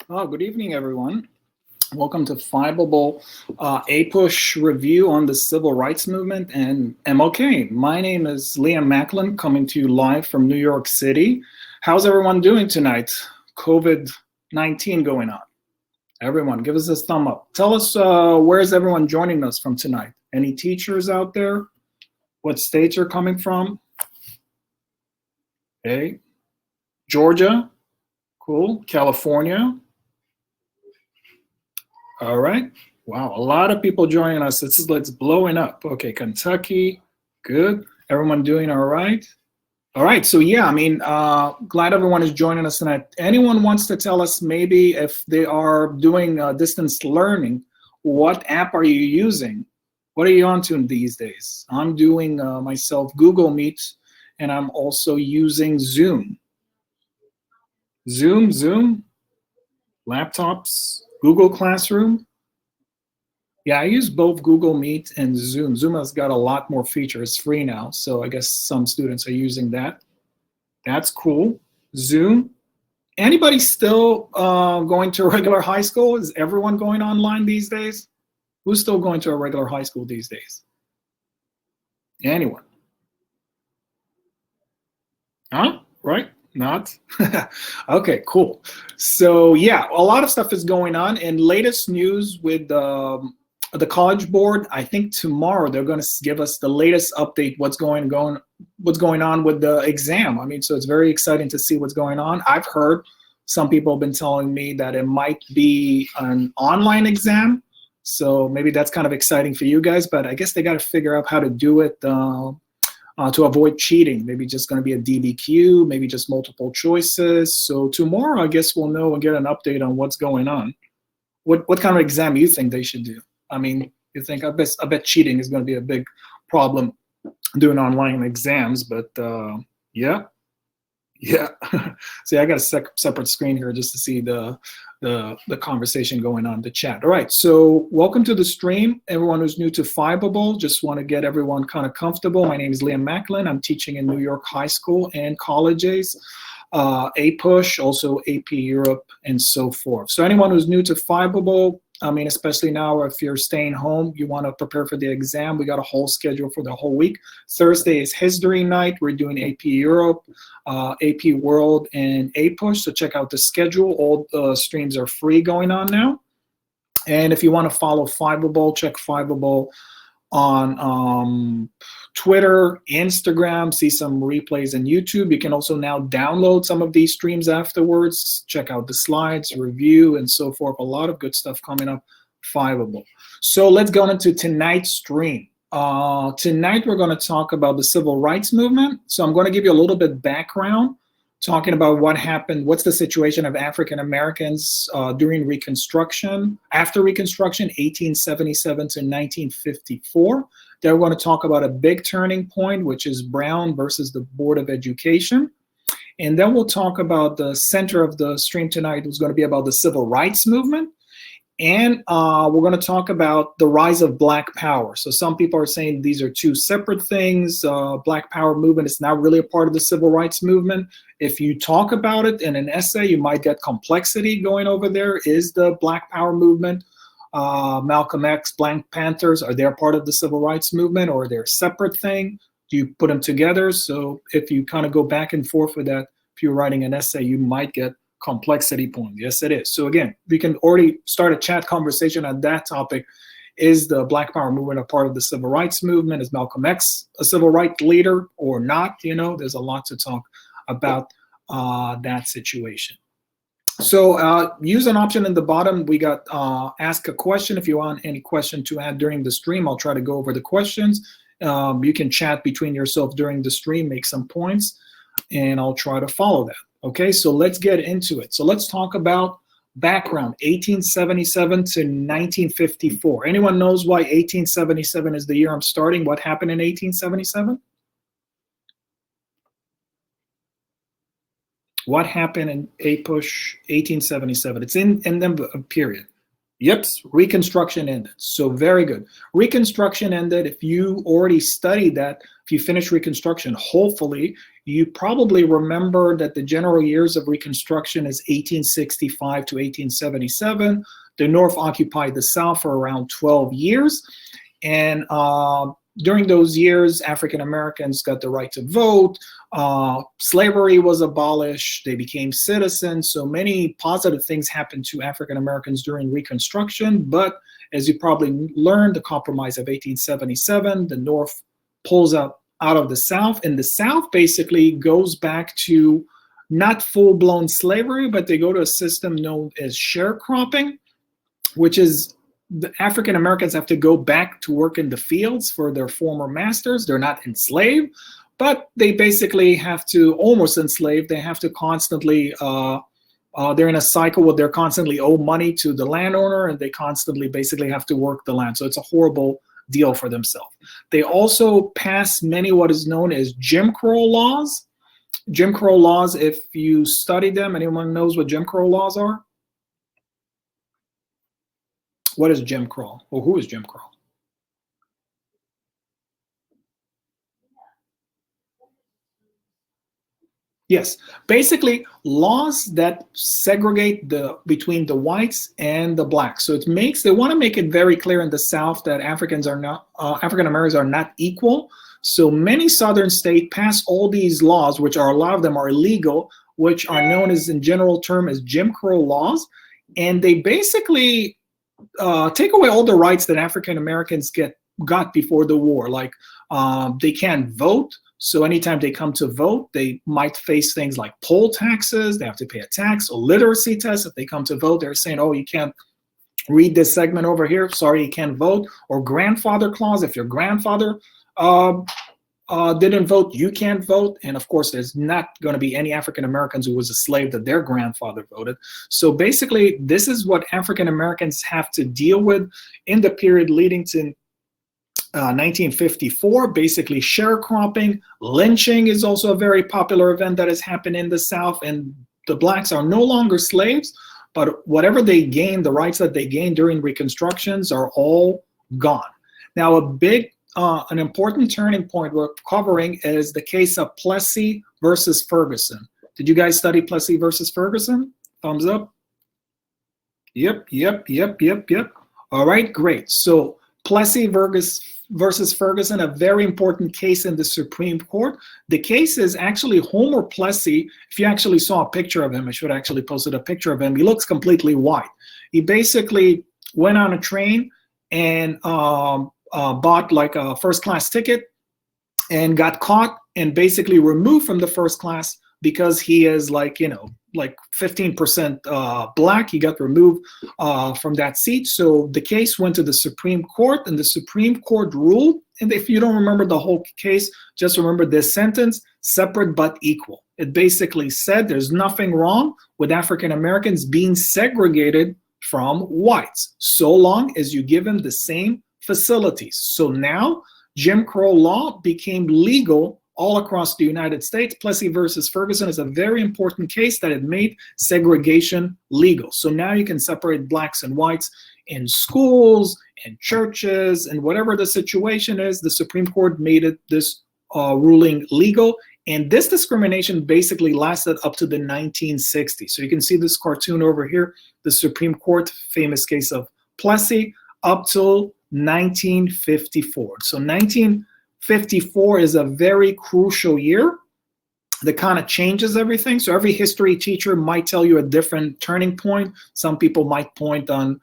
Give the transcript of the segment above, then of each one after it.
Good evening, everyone. Welcome to Fivable APUSH review on the civil rights movement and MLK. My name is Liam Macklin, coming to you live from New York City. How's everyone doing tonight? COVID-19 going on. Everyone, give us a thumb up. Tell us where is everyone joining us from tonight? Any teachers out there? What states you're coming from? Okay, Georgia, cool. California. All right. Wow, a lot of people joining us. It's blowing up. Okay, Kentucky, good. Everyone doing all right? All right, so yeah, glad everyone is joining us tonight. Anyone wants to tell us maybe if they are doing distance learning, what app are you using? What are you on to these days? I'm doing myself Google Meet, and I'm also using Zoom. Zoom, laptops, Google Classroom. Yeah, I use both Google Meet and Zoom. Zoom has got a lot more features. It's free now, so I guess some students are using that. That's cool. Zoom. Anybody still going to a regular high school? Is everyone going online these days? Who's still going to a regular high school these days? Anyone? Huh? Right? Not? Okay, cool. So yeah, a lot of stuff is going on. And latest news with the College Board, I think tomorrow they're going to give us the latest update, what's going on with the exam. So it's very exciting to see what's going on. I've heard some people have been telling me that it might be an online exam. So maybe that's kind of exciting for you guys, but I guess they got to figure out how to do it to avoid cheating. Maybe just going to be a DBQ, maybe just multiple choices. So tomorrow, I guess we'll know and get an update on what's going on. What kind of exam you think they should do? You think I bet cheating is going to be a big problem doing online exams, but yeah. See, I got a separate screen here just to see the conversation going on in the chat. All right, so welcome to the stream. Everyone who's new to Fivable, just want to get everyone kind of comfortable. My name is Liam Macklin. I'm teaching in New York high school and colleges, APUSH, also AP Europe, and so forth. So anyone who's new to Fivable, especially now if you're staying home, you want to prepare for the exam. We got a whole schedule for the whole week. Thursday is History Night. We're doing AP Europe, AP World, and APUSH. So check out the schedule. All the streams are free going on now. And if you want to follow Fivable, check Fivable on Twitter, Instagram, see some replays on YouTube. You can also now download some of these streams afterwards, check out the slides, review, and so forth. A lot of good stuff coming up, Fivable. So let's go into tonight's stream. Tonight we're going to talk about the civil rights movement. So I'm going to give you a little bit background, talking about what happened, what's the situation of African Americans during Reconstruction, after Reconstruction, 1877 to 1954. Then we're going to talk about a big turning point, which is Brown versus the Board of Education. And then we'll talk about the center of the stream tonight, was going to be about the civil rights movement. And we're going to talk about the rise of Black Power. So some people are saying these are two separate things. Black Power movement is not really a part of the civil rights movement. If you talk about it in an essay, you might get complexity going over there. Is the Black Power movement, Malcolm X, Black Panthers, are they a part of the civil rights movement, or are they a separate thing? Do you put them together? So if you kind of go back and forth with that, if you're writing an essay, you might get complexity point. Yes, it is. So again, we can already start a chat conversation on that topic. Is the Black Power movement a part of the civil rights movement? Is Malcolm X a civil rights leader or not? There's a lot to talk about that situation. So use an option in the bottom. We got ask a question. If you want any question to add during the stream, I'll try to go over the questions. You can chat between yourself during the stream, make some points, and I'll try to follow that. Okay, so let's get into it. So let's talk about background, 1877 to 1954. Anyone knows why 1877 is the year I'm starting? What happened in 1877? What happened in APUSH 1877? It's in the period. Yep, Reconstruction ended. So very good. Reconstruction ended. If you already studied that, if you finished Reconstruction, hopefully, you probably remember that the general years of Reconstruction is 1865 to 1877. The North occupied the South for around 12 years. And during those years, African Americans got the right to vote. Slavery was abolished. They became citizens. So many positive things happened to African Americans during Reconstruction. But as you probably learned, the Compromise of 1877, the North pulls out of the South. And the South basically goes back to not full-blown slavery, but they go to a system known as sharecropping, which is the African Americans have to go back to work in the fields for their former masters. They're not enslaved, but they basically have to, almost enslaved, they have to constantly, they're in a cycle where they're constantly owe money to the landowner, and they constantly basically have to work the land. So it's a horrible deal for themselves. They also pass many what is known as Jim Crow laws. Jim Crow laws, if you study them, anyone knows what Jim Crow laws are? What is Jim Crow? Or who is Jim Crow? Yes, basically laws that segregate between the whites and the blacks. So they want to make it very clear in the South that African Americans are not equal. So many Southern states pass all these laws, which are a lot of them are illegal, which are known as in general term as Jim Crow laws, and they basically take away all the rights that African Americans got before the war. Like they can't vote. So anytime they come to vote, they might face things like poll taxes. They have to pay a tax or literacy test. If they come to vote, they're saying, oh, you can't read this segment over here. Sorry, you can't vote. Or grandfather clause. If your grandfather didn't vote, you can't vote. And of course, there's not going to be any African Americans who was a slave that their grandfather voted. So basically, this is what African Americans have to deal with in the period leading to 1954. Basically, sharecropping, lynching is also a very popular event that has happened in the South, and the blacks are no longer slaves, but whatever they gained, the rights that they gained during Reconstructions are all gone. Now, an important turning point we're covering is the case of Plessy versus Ferguson. Did you guys study Plessy versus Ferguson? Thumbs up. Yep. All right, great. So Plessy versus Ferguson, a very important case in the Supreme Court. The case is actually Homer Plessy. If you actually saw a picture of him, I should actually posted a picture of him. He looks completely white. He basically went on a train and bought like a first-class ticket and got caught and basically removed from the first class because he is like 15% black. He got removed from that seat. So the case went to the Supreme Court, and the Supreme Court ruled, and if you don't remember the whole case, just remember this sentence: separate but equal. It basically said there's nothing wrong with African Americans being segregated from whites, so long as you give them the same facilities. So now Jim Crow law became legal all across the United States. Plessy versus Ferguson is a very important case that it made segregation legal. So now you can separate blacks and whites in schools, in churches, and whatever the situation is. The Supreme Court made this ruling legal. And this discrimination basically lasted up to the 1960s. So you can see this cartoon over here, the Supreme Court famous case of Plessy, up till 1954. So 1954 is a very crucial year that kind of changes everything. So every history teacher might tell you a different turning point. Some people might point on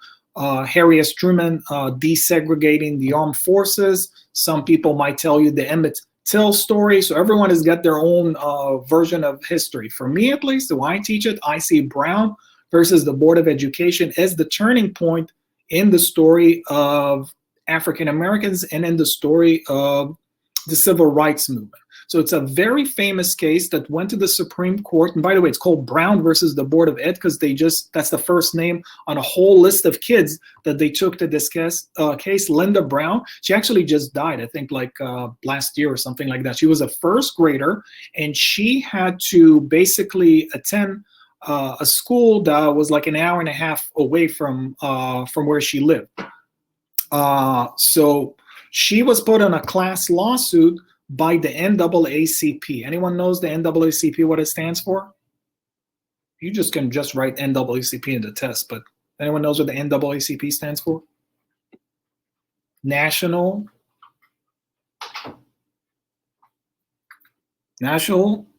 Harry S. Truman desegregating the armed forces. Some people might tell you the Emmett Till story. So everyone has got their own version of history. For me, at least, the way I teach it, I see Brown versus the Board of Education as the turning point in the story of African Americans and in the story of the civil rights movement. So it's a very famous case that went to the Supreme Court. And by the way, it's called Brown versus the Board of Ed because that's the first name on a whole list of kids that they took to this case. Linda Brown, she actually just died, I think like last year or something like that. She was a first grader, and she had to basically attend a school that was like an hour and a half away from where she lived. So she was put on a class lawsuit by the NAACP. Anyone knows the NAACP, what it stands for? You can just write NAACP in the test, but anyone knows what the NAACP stands for? National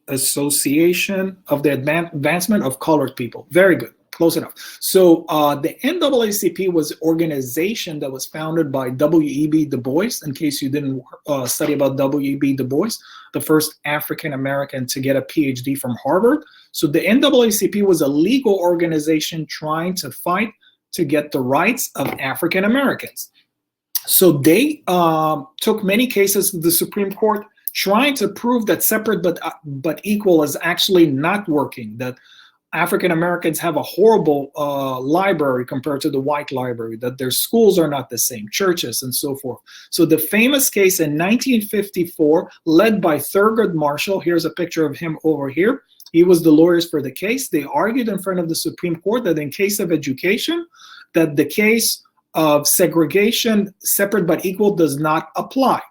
Association of the Advancement of Colored People. Very good. Close enough. So the NAACP was an organization that was founded by W.E.B. Du Bois, in case you didn't study about W.E.B. Du Bois, the first African-American to get a PhD from Harvard. So the NAACP was a legal organization trying to fight to get the rights of African-Americans. So they took many cases to the Supreme Court trying to prove that separate but equal is actually not working, that African Americans have a horrible library compared to the white library, that their schools are not the same, churches and so forth. So the famous case in 1954, led by Thurgood Marshall, here's a picture of him over here. He was the lawyers for the case. They argued in front of the Supreme Court that in case of education, that the case of segregation, separate but equal, does not apply.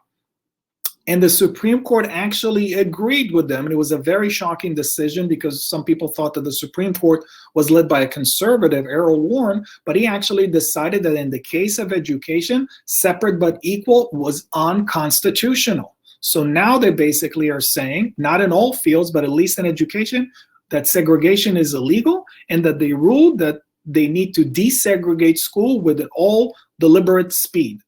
And the Supreme Court actually agreed with them. And it was a very shocking decision because some people thought that the Supreme Court was led by a conservative, Errol Warren, but he actually decided that in the case of education, separate but equal was unconstitutional. So now they basically are saying, not in all fields, but at least in education, that segregation is illegal, and that they ruled that they need to desegregate school with all deliberate speed.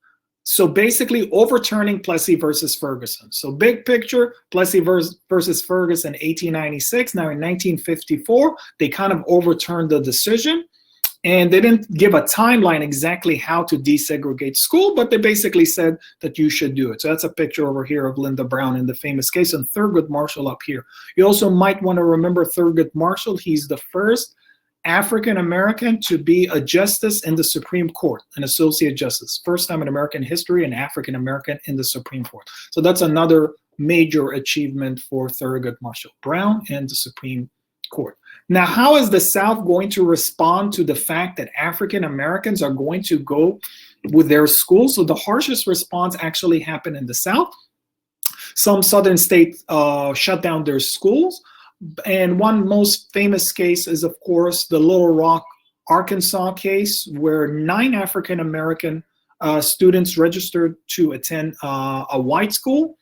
So basically overturning Plessy versus Ferguson. So big picture, Plessy versus Ferguson 1896. Now in 1954, they kind of overturned the decision, and they didn't give a timeline exactly how to desegregate school, but they basically said that you should do it. So that's a picture over here of Linda Brown in the famous case, and Thurgood Marshall up here. You also might want to remember Thurgood Marshall. He's the first African-American to be a justice in the Supreme Court, an associate justice. First time in American history, an African-American in the Supreme Court. So that's another major achievement for Thurgood Marshall Brown and the Supreme Court. Now, how is the South going to respond to the fact that African-Americans are going to go with their schools? So the harshest response actually happened in the South. Some southern states shut down their schools. And one most famous case is, of course, the Little Rock, Arkansas case, where 9 African-American students registered to attend a white school.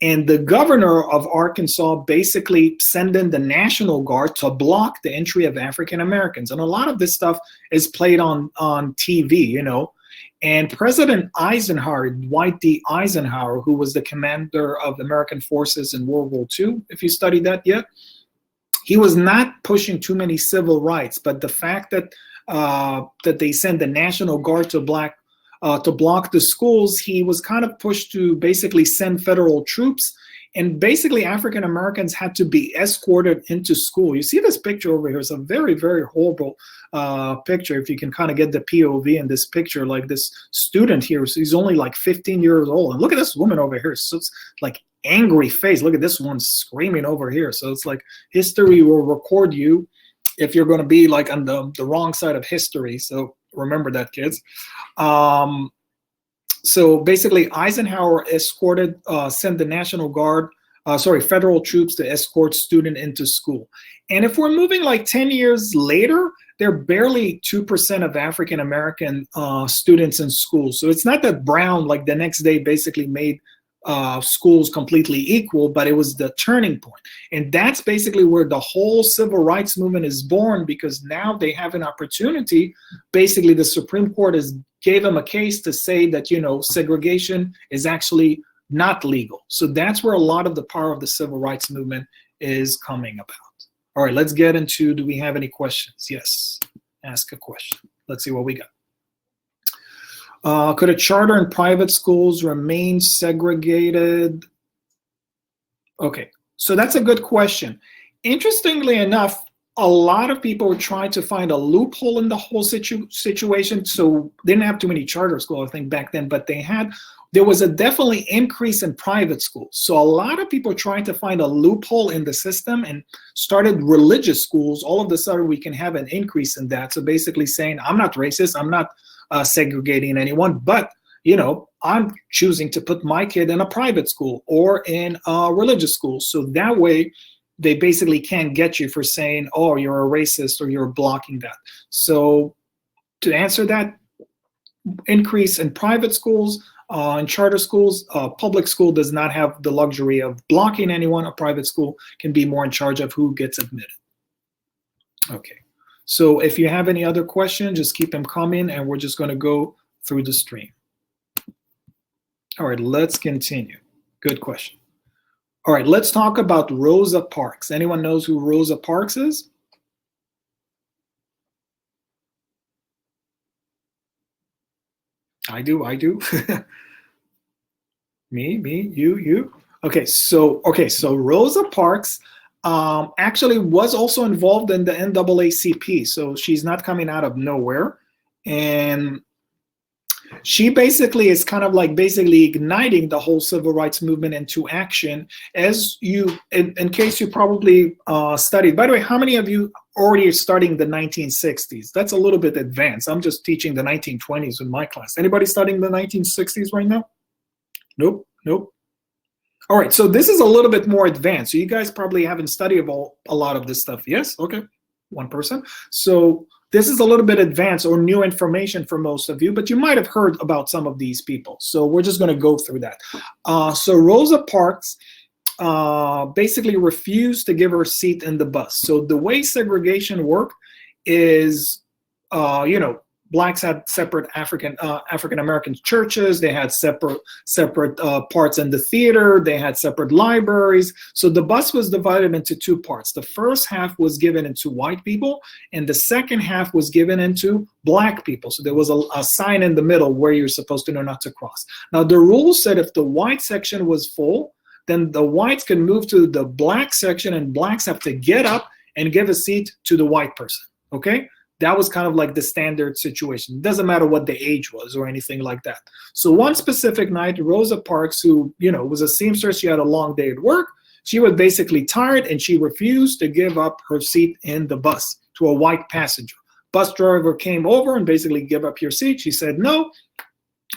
And the governor of Arkansas basically sent in the National Guard to block the entry of African-Americans. And a lot of this stuff is played on TV, you know. And President Eisenhower, Dwight D. Eisenhower, who was the commander of the American forces in World War II, if you studied that yet, he was not pushing too many civil rights. But the fact that that they sent the National Guard to block the schools, he was kind of pushed to basically send federal troops. And basically, African Americans had to be escorted into school. You see this picture over here. It's a very, very horrible picture. If you can kind of get the POV in this picture, like this student here, so he's only like 15 years old. And look at this woman over here. So it's like angry face. Look at this one screaming over here. So it's like history will record you if you're going to be like on the wrong side of history. So remember that, kids. So basically, Eisenhower sent the National Guard, federal troops to escort students into school. And if we're moving like 10 years later, there are barely 2% of African-American students in school. So it's not that Brown, like the next day, basically made schools completely equal, but it was the turning point. And that's basically where the whole civil rights movement is born, because now they have an opportunity. Basically, the Supreme Court gave them a case to say that, you know, segregation is actually not legal. So that's where a lot of the power of the civil rights movement is coming about. All right, let's get into, do we have any questions? Yes, ask a question. Let's see what we got. Could a charter and private schools remain segregated? Okay, so that's a good question. Interestingly enough, a lot of people were trying to find a loophole in the whole situation. So they didn't have too many charter schools, I think, back then, but they had there was a definitely increase in private schools. So a lot of people trying to find a loophole in the system and started religious schools. All of a sudden, we can have an increase in that. So basically saying, I'm not racist, I'm not segregating anyone, but I'm choosing to put my kid in a private school or in a religious school. So that way, they basically can't get you for saying, oh, you're a racist or you're blocking that. So to answer that, increase in private schools, in charter schools, public school does not have the luxury of blocking anyone. A private school can be more in charge of who gets admitted. Okay, so if you have any other questions, just keep them coming, and we're just going to go through the stream. All right, let's continue. Good question. All right, let's talk about Rosa Parks. Anyone knows who Rosa Parks is? I do. me, you. Okay, so Rosa Parks actually was also involved in the NAACP. So she's not coming out of nowhere, and she basically is kind of like basically igniting the whole civil rights movement into action. As you, in case you probably studied. By the way, how many of you already are studying the 1960s? That's a little bit advanced. I'm just teaching the 1920s in my class. Anybody studying the 1960s right now? Nope. All right, so this is a little bit more advanced. So you guys probably haven't studied a lot of this stuff. Yes? Okay, one person. So this is a little bit advanced or new information for most of you, but you might have heard about some of these people. So we're just going to go through that. So Rosa Parks basically refused to give her seat in the bus. So the way segregation worked is, blacks had separate African American churches. They had separate parts in the theater. They had separate libraries. So the bus was divided into two parts. The first half was given into white people, and the second half was given into black people. So there was a sign in the middle where you're supposed to know not to cross. Now the rule said if the white section was full, then the whites can move to the black section, and blacks have to get up and give a seat to the white person. Okay? That was kind of like the standard situation. It doesn't matter what the age was or anything like that. So one specific night, Rosa Parks, who was a seamstress, she had a long day at work. She was basically tired, and she refused to give up her seat in the bus to a white passenger. Bus driver came over and basically give up your seat. She said no.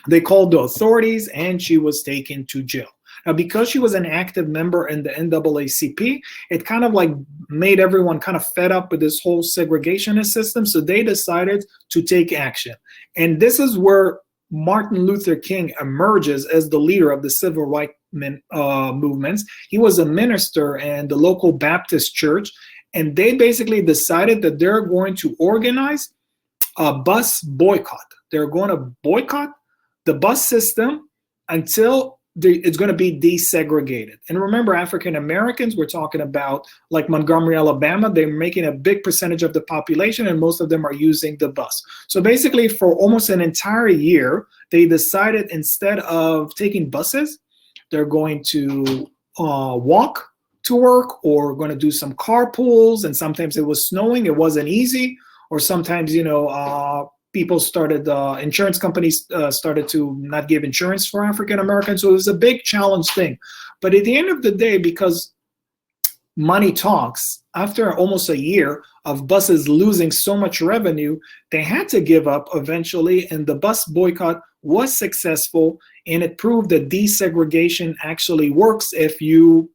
They called the authorities, and she was taken to jail. Now, because she was an active member in the NAACP, it kind of like made everyone kind of fed up with this whole segregationist system. So they decided to take action. And this is where Martin Luther King emerges as the leader of the civil rights movements. He was a minister in the local Baptist church, and they basically decided that they're going to organize a bus boycott. They're going to boycott the bus system until it's going to be desegregated. And remember, African Americans, we're talking about like Montgomery, Alabama, they're making a big percentage of the population, and most of them are using the bus. So basically, for almost an entire year, they decided instead of taking buses, they're going to walk to work, or going to do some carpools. And sometimes it was snowing, it wasn't easy, or sometimes, people started, insurance companies started to not give insurance for African Americans. So it was a big challenge thing. But at the end of the day, because money talks, after almost a year of buses losing so much revenue, they had to give up eventually, and the bus boycott was successful, and it proved that desegregation actually works if you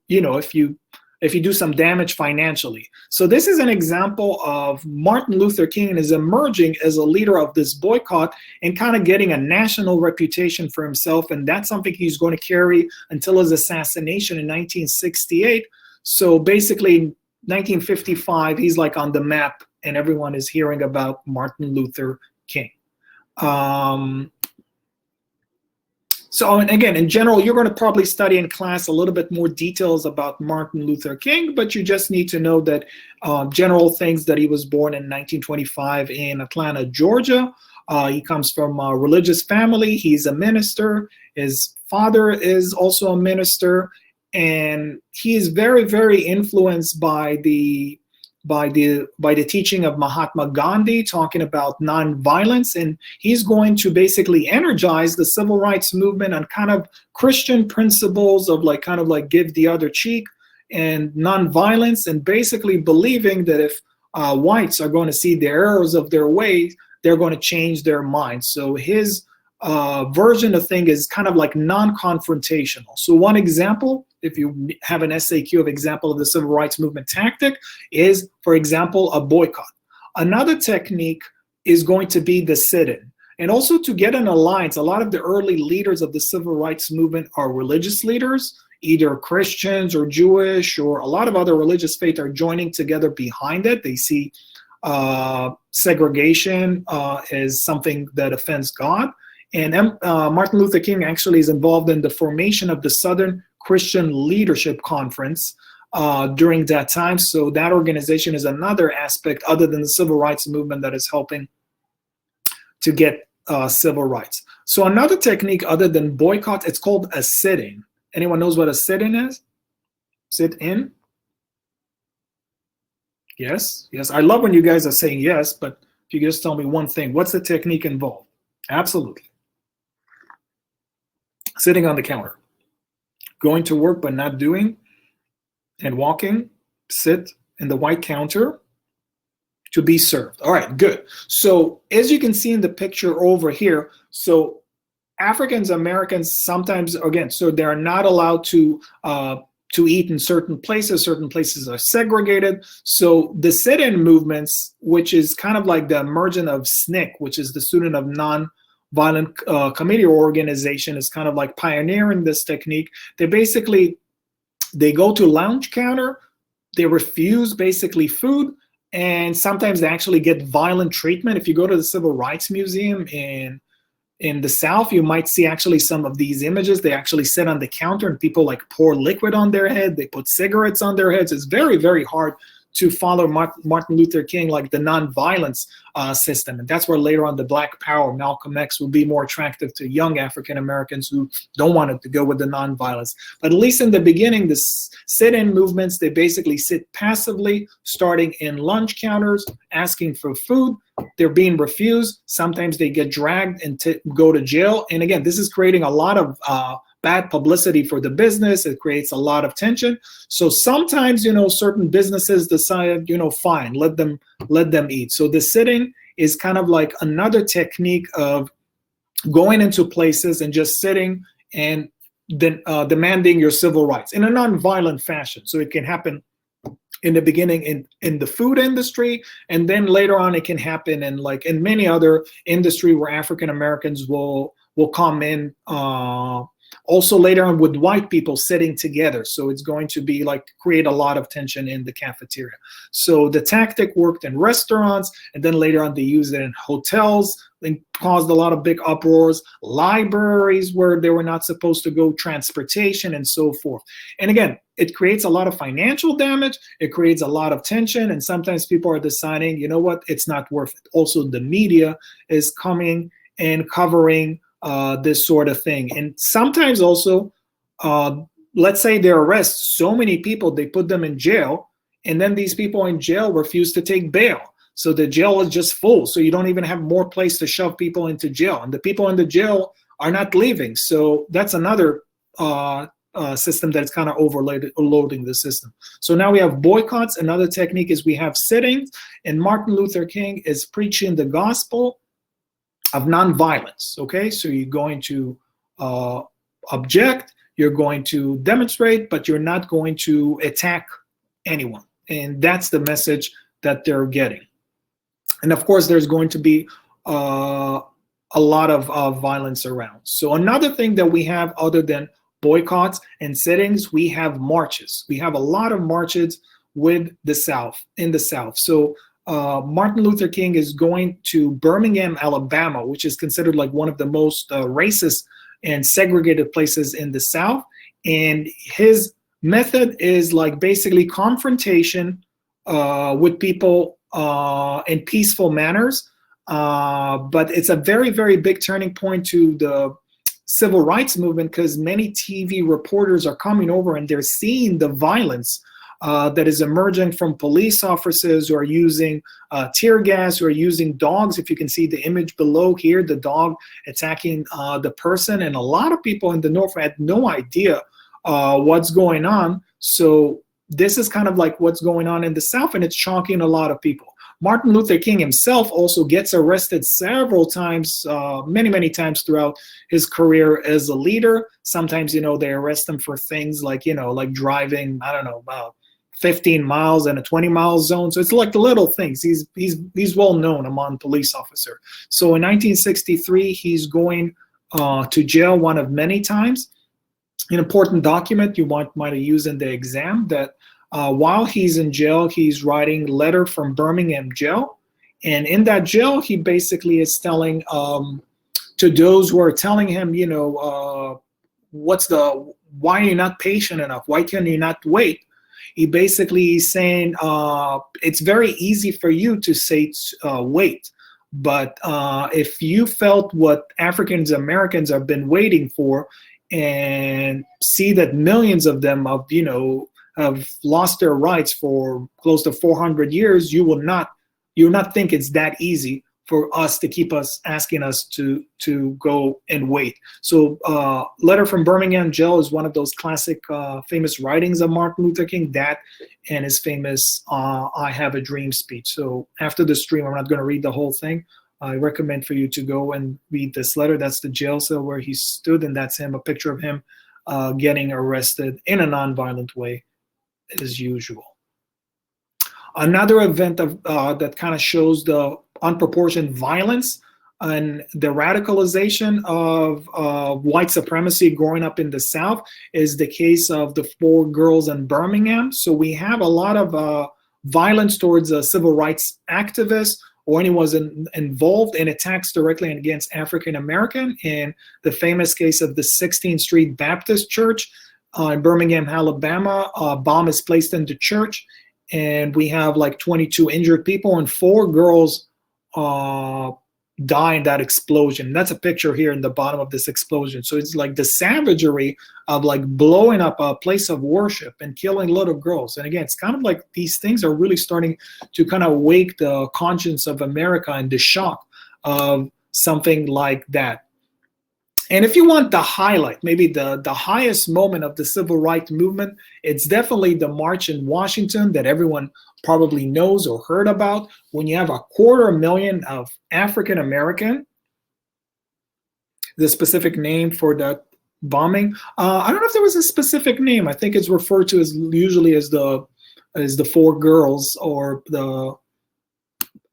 do some damage financially. So this is an example of Martin Luther King is emerging as a leader of this boycott and kind of getting a national reputation for himself. And that's something he's going to carry until his assassination in 1968. So basically 1955, he's like on the map, and everyone is hearing about Martin Luther King. So, and again, in general, you're going to probably study in class a little bit more details about Martin Luther King, but you just need to know that general things, that he was born in 1925 in Atlanta, Georgia. He comes from a religious family. He's a minister. His father is also a minister. And he is very, very influenced by the by the teaching of Mahatma Gandhi, talking about nonviolence, and he's going to basically energize the civil rights movement on kind of Christian principles of like kind of like give the other cheek and nonviolence, and basically believing that if whites are going to see the errors of their ways, they're going to change their minds. So his version of thing is kind of like non-confrontational. So one example, if you have an SAQ of example of the civil rights movement tactic, is, for example, a boycott. Another technique is going to be the sit-in. And also to get an alliance, a lot of the early leaders of the civil rights movement are religious leaders, either Christians or Jewish or a lot of other religious faith are joining together behind it. They see segregation as something that offends God. And Martin Luther King actually is involved in the formation of the Southern Christian Leadership Conference during that time. So that organization is another aspect other than the civil rights movement that is helping to get civil rights. So another technique other than boycott, it's called a sit-in. Anyone knows what a sit-in is? Sit-in? Yes, yes. I love when you guys are saying yes, but if you just tell me one thing, what's the technique involved? Absolutely. Sitting on the counter, going to work but not doing, and walking, sit in the white counter to be served. All right, good. So as you can see in the picture over here, so Africans Americans sometimes, again, so they're not allowed to eat in certain places. Certain places are segregated. So the sit-in movements, which is kind of like the emergence of SNCC, which is the Student of Nonviolent Committee or Organization, is kind of like pioneering this technique. They go to lounge counter, they refuse basically food, and sometimes they actually get violent treatment. If you go to the Civil Rights Museum in the South, you might see actually some of these images. They actually sit on the counter and people like pour liquid on their head. They put cigarettes on their heads. It's very, very hard to follow Martin Luther King, like the nonviolence system. And that's where later on the Black Power, Malcolm X, will be more attractive to young African Americans who don't want it to go with the nonviolence. But at least in the beginning, the sit-in movements, they basically sit passively, starting in lunch counters, asking for food. They're being refused. Sometimes they get dragged and go to jail. And again, this is creating a lot of bad publicity for the business. It creates a lot of tension. So sometimes, certain businesses decide, fine, let them eat. So the sitting is kind of like another technique of going into places and just sitting and then demanding your civil rights in a nonviolent fashion. So it can happen in the beginning in the food industry, and then later on it can happen in many other industry where African Americans will come in. Also later on with white people sitting together. So it's going to be create a lot of tension in the cafeteria. So the tactic worked in restaurants, and then later on they used it in hotels and caused a lot of big uproars, libraries where they were not supposed to go, transportation, and so forth. And again, it creates a lot of financial damage. It creates a lot of tension. And sometimes people are deciding, you know what, it's not worth it. Also, the media is coming and covering this sort of thing. And sometimes also, let's say they arrest so many people, they put them in jail, and then these people in jail refuse to take bail. So the jail is just full. So you don't even have more place to shove people into jail. And the people in the jail are not leaving. So that's another system that's kind of overloading the system. So now we have boycotts. Another technique is we have sittings. And Martin Luther King is preaching the gospel of nonviolence. Okay, so you're going to object, you're going to demonstrate, but you're not going to attack anyone. And that's the message that they're getting. And of course, there's going to be a lot of violence around. So another thing that we have other than boycotts and sittings, we have marches. We have a lot of marches with the South, in the South. So Martin Luther King is going to Birmingham, Alabama, which is considered like one of the most racist and segregated places in the South. And his method is like basically confrontation with people in peaceful manners. But it's a very, very big turning point to the civil rights movement, because many TV reporters are coming over and they're seeing the violence that is emerging from police officers who are using tear gas, who are using dogs. If you can see the image below here, the dog attacking the person. And a lot of people in the North had no idea what's going on. So this is kind of like what's going on in the South, and it's shocking a lot of people. Martin Luther King himself also gets arrested several times, many times throughout his career as a leader. Sometimes, you know, they arrest him for things like, you know, like driving, I don't know, about 15 miles in a 20-mile zone. So it's like the little things. He's well known among police officers. So in 1963, he's going to jail one of many times. An important document you might have used in the exam, that while he's in jail, he's writing letter from Birmingham Jail. And in that jail, he basically is telling to those who are telling him, you know, why are you not patient enough? Why can you not wait? He basically is saying, it's very easy for you to say, wait. But if you felt what Africans Americans have been waiting for, and see that millions of them have lost their rights for close to 400 years, you'll not think it's that easy for us to keep us asking us to go and wait. So letter from Birmingham Jail is one of those classic famous writings of Martin Luther King, that and his famous I Have a Dream speech. So after the stream, I'm not going to read the whole thing. I recommend for you to go and read this letter. That's the jail cell where he stood, and that's him, a picture of him getting arrested in a nonviolent way as usual. Another event that kind of shows the unproportioned violence and the radicalization of white supremacy growing up in the South is the case of the 4 girls in Birmingham. So we have a lot of violence towards civil rights activists or anyone involved in attacks directly against African American. In the famous case of the 16th Street Baptist Church in Birmingham, Alabama, a bomb is placed in the church, and we have like 22 injured people, and 4 girls die in that explosion. That's a picture here in the bottom of this explosion. So it's like the savagery of like blowing up a place of worship and killing little girls. And again, it's kind of like these things are really starting to kind of wake the conscience of America and the shock of something like that. And if you want the highlight, maybe the highest moment of the civil rights movement, it's definitely the march in Washington that everyone probably knows or heard about, when you have 250,000 of African American, the specific name for that bombing. I don't know if there was a specific name. I think it's referred to as usually as the 4 girls, or the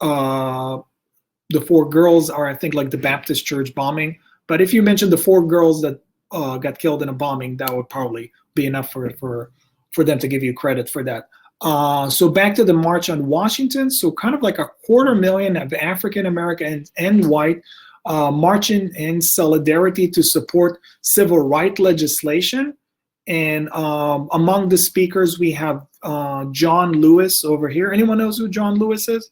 4 girls are, I think, like the Baptist church bombing. But if you mentioned the 4 girls that got killed in a bombing, that would probably be enough for them to give you credit for that. So back to the March on Washington. So kind of like 250,000 of African Americans and white marching in solidarity to support civil rights legislation. And among the speakers, we have John Lewis over here. Anyone knows who John Lewis is?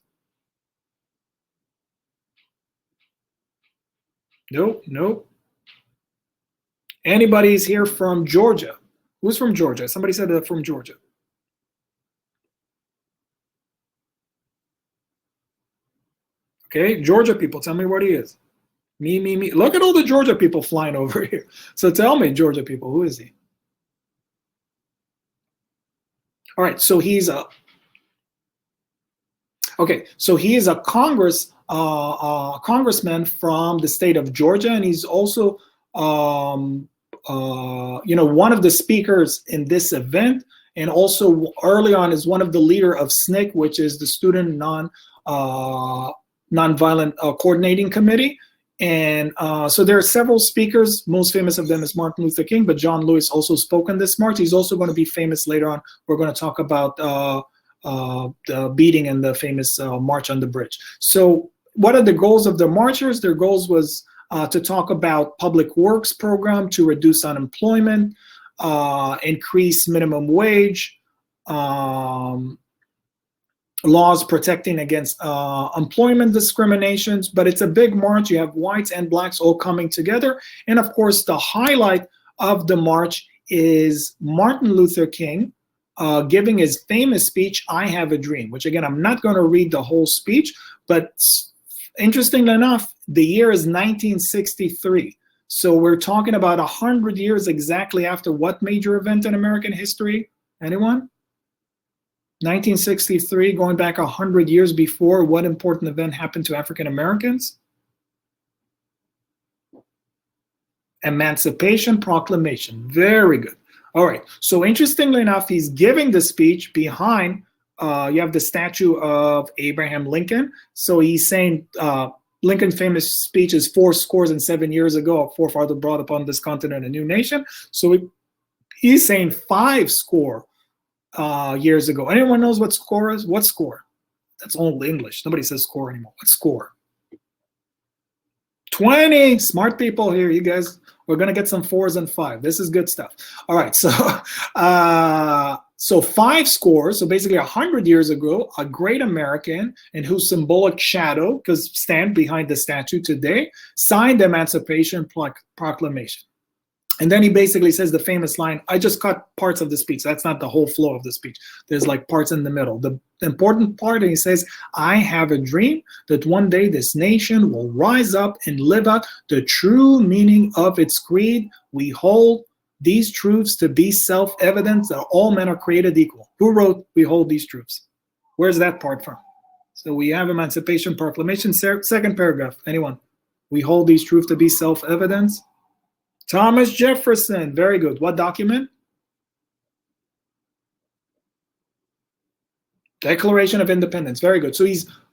Nope. Anybody's here from Georgia? Who's from Georgia? Somebody said that from Georgia. Okay, Georgia people, tell me what he is. Me. Look at all the Georgia people flying over here. So tell me, Georgia people, who is he? All right, so he is a congressman from the state of Georgia, and he's also one of the speakers in this event, and also early on is one of the leader of SNCC, which is the Student Nonviolent Coordinating Committee. And so there are several speakers. Most famous of them is Martin Luther King, but John Lewis also spoke on this march. He's also going to be famous later on. We're going to talk about the beating and the famous March on the Bridge. So what are the goals of the marchers? Their goals was to talk about public works program to reduce unemployment, increase minimum wage, laws protecting against employment discriminations. But it's a big march. You have whites and blacks all coming together. And of course, the highlight of the march is Martin Luther King giving his famous speech, I Have a Dream, which again, I'm not going to read the whole speech, but interestingly enough, the year is 1963. So we're talking about 100 years exactly after what major event in American history? Anyone? 1963, going back 100 years before, what important event happened to African Americans? Emancipation Proclamation. Very good. All right. So interestingly enough, he's giving the speech behind, you have the statue of Abraham Lincoln. So he's saying, Lincoln's famous speech is 7 years ago, a forefather brought upon this continent a new nation. So he's saying 5 years ago. Anyone knows what score is? What score? That's old English. Nobody says score anymore. What score? 20. Smart people here, you guys. We're going to get some 4s and 5. This is good stuff. All right, so so 5 scores, so basically 100 years ago, a great American in whose symbolic shadow, because stand behind the statue today, signed the Emancipation Proclamation. And then he basically says the famous line, I just cut parts of the speech. That's not the whole flow of the speech. There's like parts in the middle. The important part, and he says, I have a dream that one day this nation will rise up and live out the true meaning of its creed. We hold these truths to be self-evident that all men are created equal. Who wrote, we hold these truths? Where's that part from? So we have Emancipation Proclamation, second paragraph. Anyone? We hold these truths to be self-evident. Thomas Jefferson, very good. What document? Declaration of Independence, very good. So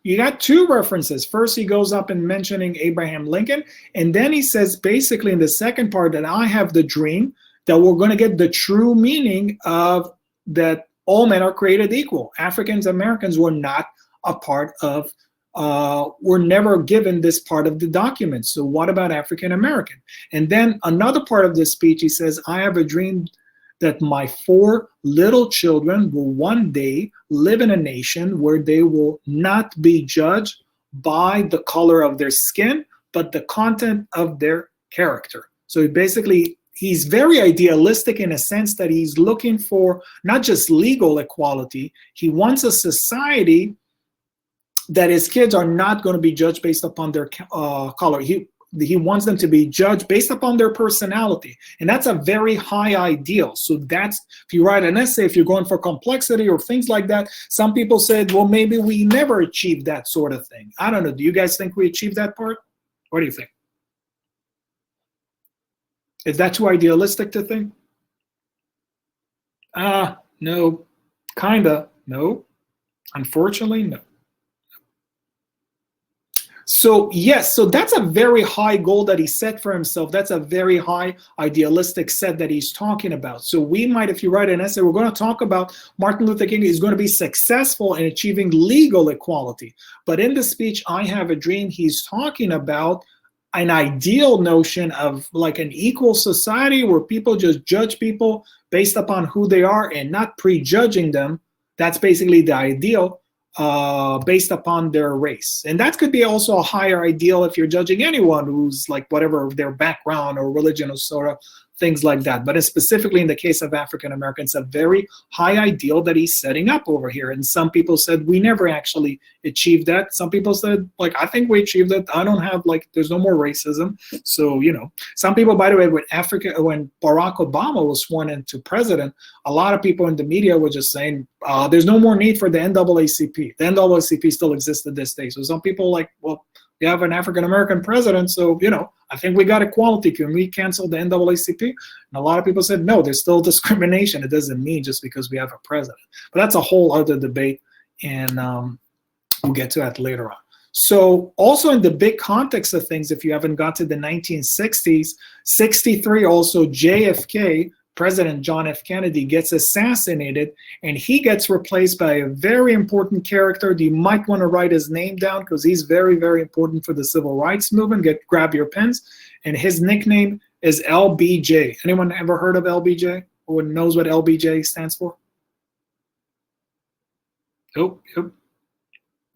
you got 2 references. First, he goes up and mentioning Abraham Lincoln, and then he says basically in the second part that I have the dream that we're going to get the true meaning of that all men are created equal. Africans Americans were not a part of were never given this part of the document. So what about African American? And then another part of this speech, he says, I have a dream that my 4 little children will one day live in a nation where they will not be judged by the color of their skin, but the content of their character. So basically, he's very idealistic in a sense that he's looking for not just legal equality, he wants a society that his kids are not going to be judged based upon their color. He wants them to be judged based upon their personality. And that's a very high ideal. So that's, if you write an essay, if you're going for complexity or things like that, some people said, well, maybe we never achieved that sort of thing. I don't know. Do you guys think we achieved that part? What do you think? Is that too idealistic to think? No. Kinda. No. Unfortunately, no. So yes, so that's a very high goal that he set for himself. That's a very high idealistic set that he's talking about. So we might, if you write an essay, we're going to talk about Martin Luther King is going to be successful in achieving legal equality. But in the speech, I Have a Dream, he's talking about an ideal notion of like an equal society where people just judge people based upon who they are and not prejudging them. That's basically the ideal. Based upon their race. And that could be also a higher ideal if you're judging anyone who's like whatever their background or religion or sort of things like that. But specifically in the case of African Americans, a very high ideal that he's setting up over here. And some people said, we never actually achieved that. Some people said, like, I think we achieved it. I don't have, like, there's no more racism. So, you know, some people, by the way, when Barack Obama was sworn into president, a lot of people in the media were just saying, there's no more need for the NAACP. The NAACP still exists to this day. So some people like, well, you have an African-American president, so, you know, I think we got equality. Can we cancel the NAACP? And a lot of people said, no, there's still discrimination. It doesn't mean just because we have a president. But that's a whole other debate, and we'll get to that later on. So also in the big context of things, if you haven't got to the 1960s, 63 also JFK, President John F. Kennedy, gets assassinated, and he gets replaced by a very important character. You might want to write his name down because he's very, very important for the civil rights movement. Grab your pens. And his nickname is LBJ. Anyone ever heard of LBJ? Or knows what LBJ stands for? Oh, yep.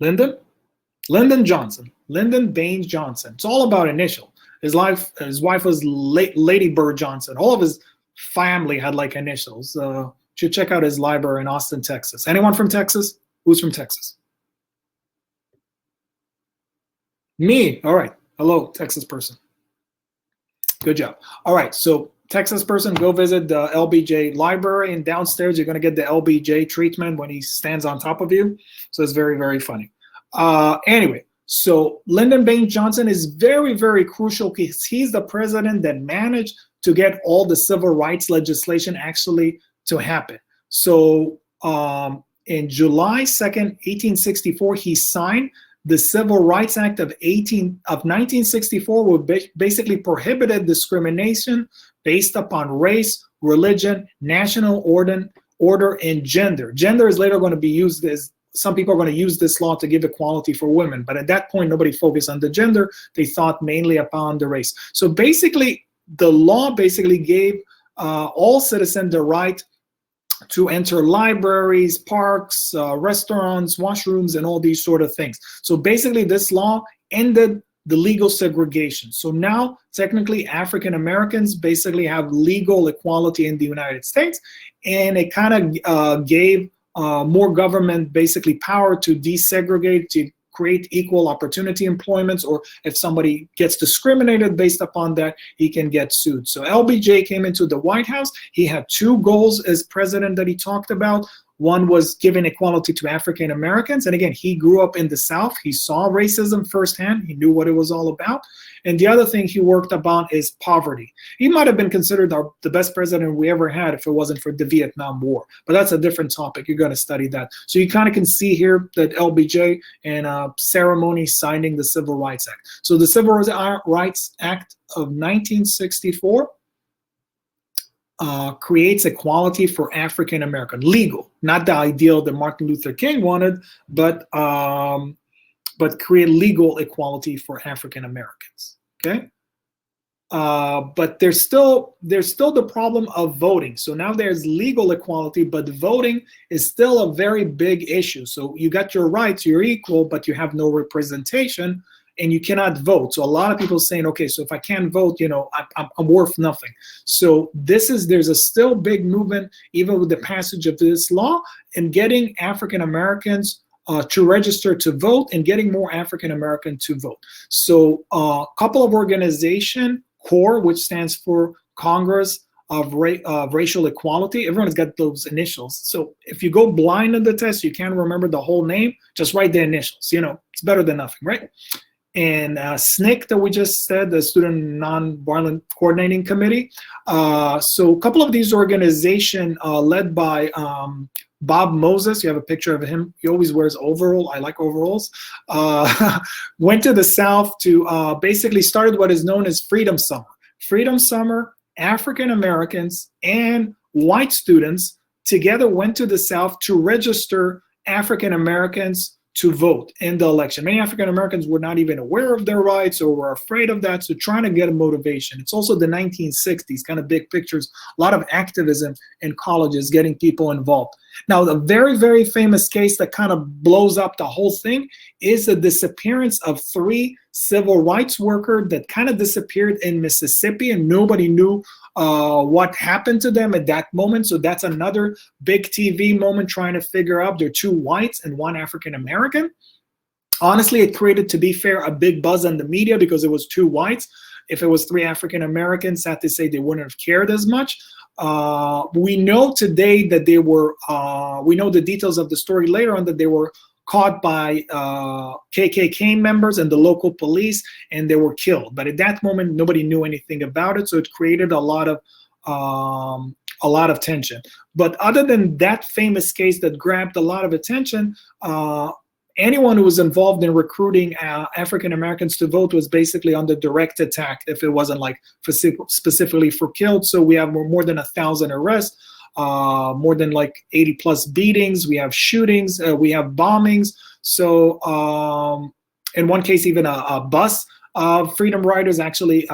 Lyndon Johnson. Lyndon Baines Johnson. It's all about initial. His wife was Lady Bird Johnson. All of his family had like initials. should check out his library in Austin, Texas. Anyone from Texas? Who's from Texas? Me. All right. Hello, Texas person. Good job. All right. So Texas person, go visit the LBJ library, and downstairs you're going to get the LBJ treatment when he stands on top of you. So it's very, very funny. Anyway, so Lyndon Baines Johnson is very, very crucial because he's the president that managed to get all the civil rights legislation actually to happen. So in July 2nd, 1864, he signed the Civil Rights Act of 1964, which basically prohibited discrimination based upon race, religion, national order, and gender. Gender is later going to be used as, some people are going to use this law to give equality for women, but at that point, nobody focused on the gender. They thought mainly upon the race. So basically, the law basically gave all citizens the right to enter libraries, parks, restaurants, washrooms, and all these sort of things. So basically, this law ended the legal segregation. So now, technically, African Americans basically have legal equality in the United States, and it kind of gave more government basically power to desegregate, to create equal opportunity employments, or if somebody gets discriminated based upon that, he can get sued. So LBJ came into the White House. He had two goals as president that he talked about. One was giving equality to African Americans. And again, he grew up in the South. He saw racism firsthand. He knew what it was all about. And the other thing he worked upon is poverty. He might have been considered the best president we ever had if it wasn't for the Vietnam War. But that's a different topic. You're going to study that. So you kind of can see here that LBJ and ceremony signing the Civil Rights Act. So the Civil Rights Act of 1964 creates equality for African American, legal, not the ideal that Martin Luther King wanted, but create legal equality for African Americans. Okay, but there's still the problem of voting. So now there's legal equality, but voting is still a very big issue. So you got your rights, you're equal, but you have no representation, and you cannot vote. So a lot of people saying, okay, so if I can't vote, you know, I'm worth nothing. So there's a still big movement, even with the passage of this law, in getting African Americans to register to vote and getting more African American to vote. So a couple of organizations, CORE, which stands for Congress of Racial Equality. Everyone's got those initials. So if you go blind in the test, you can't remember the whole name, just write the initials. You know, it's better than nothing, right? And SNCC that we just said, the Student Nonviolent Coordinating Committee. So a couple of these organizations led by Bob Moses, you have a picture of him. He always wears overall. I like overalls. Went to the South to basically started what is known as Freedom Summer. Freedom Summer, African Americans and white students together went to the South to register African Americans to vote in the election. Many African Americans were not even aware of their rights or were afraid of that, so trying to get a motivation. It's also the 1960s, kind of big pictures, a lot of activism in colleges getting people involved. Now, the very, very famous case that kind of blows up the whole thing is the disappearance of 3 civil rights workers that kind of disappeared in Mississippi, and nobody knew what happened to them at that moment. So that's another big TV moment trying to figure out. There are 2 whites and 1 African American. Honestly, it created, to be fair, a big buzz in the media because it was 2 whites. If it was 3 African Americans, sad to say, they wouldn't have cared as much. We know today that they were, we know the details of the story later on, that they were caught by KKK members and the local police, and they were killed. But at that moment, nobody knew anything about it, so it created a lot of tension. But other than that famous case that grabbed a lot of attention, anyone who was involved in recruiting African Americans to vote was basically under direct attack if it wasn't like specifically for killed. So we have more than 1,000 arrests. More than like 80 plus beatings. We have shootings. We have bombings. So in one case, even a bus of freedom riders actually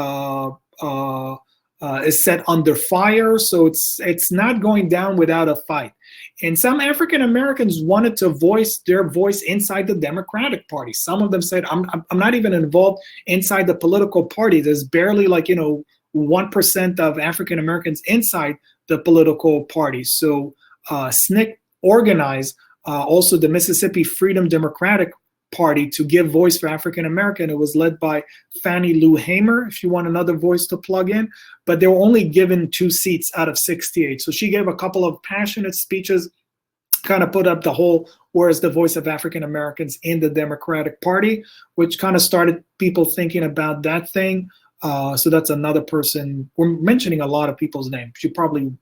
is set under fire. So it's not going down without a fight. And some African Americans wanted to voice their voice inside the Democratic Party. Some of them said, I'm not even involved inside the political party. There's barely 1% of African Americans inside the political party. So SNCC organized also the Mississippi Freedom Democratic Party to give voice for African American. It was led by Fannie Lou Hamer, if you want another voice to plug in, but they were only given 2 seats out of 68. So she gave a couple of passionate speeches, kind of put up the whole where's the voice of African Americans in the Democratic Party, which kind of started people thinking about that thing. So that's another person. We're mentioning a lot of people's names. You probably,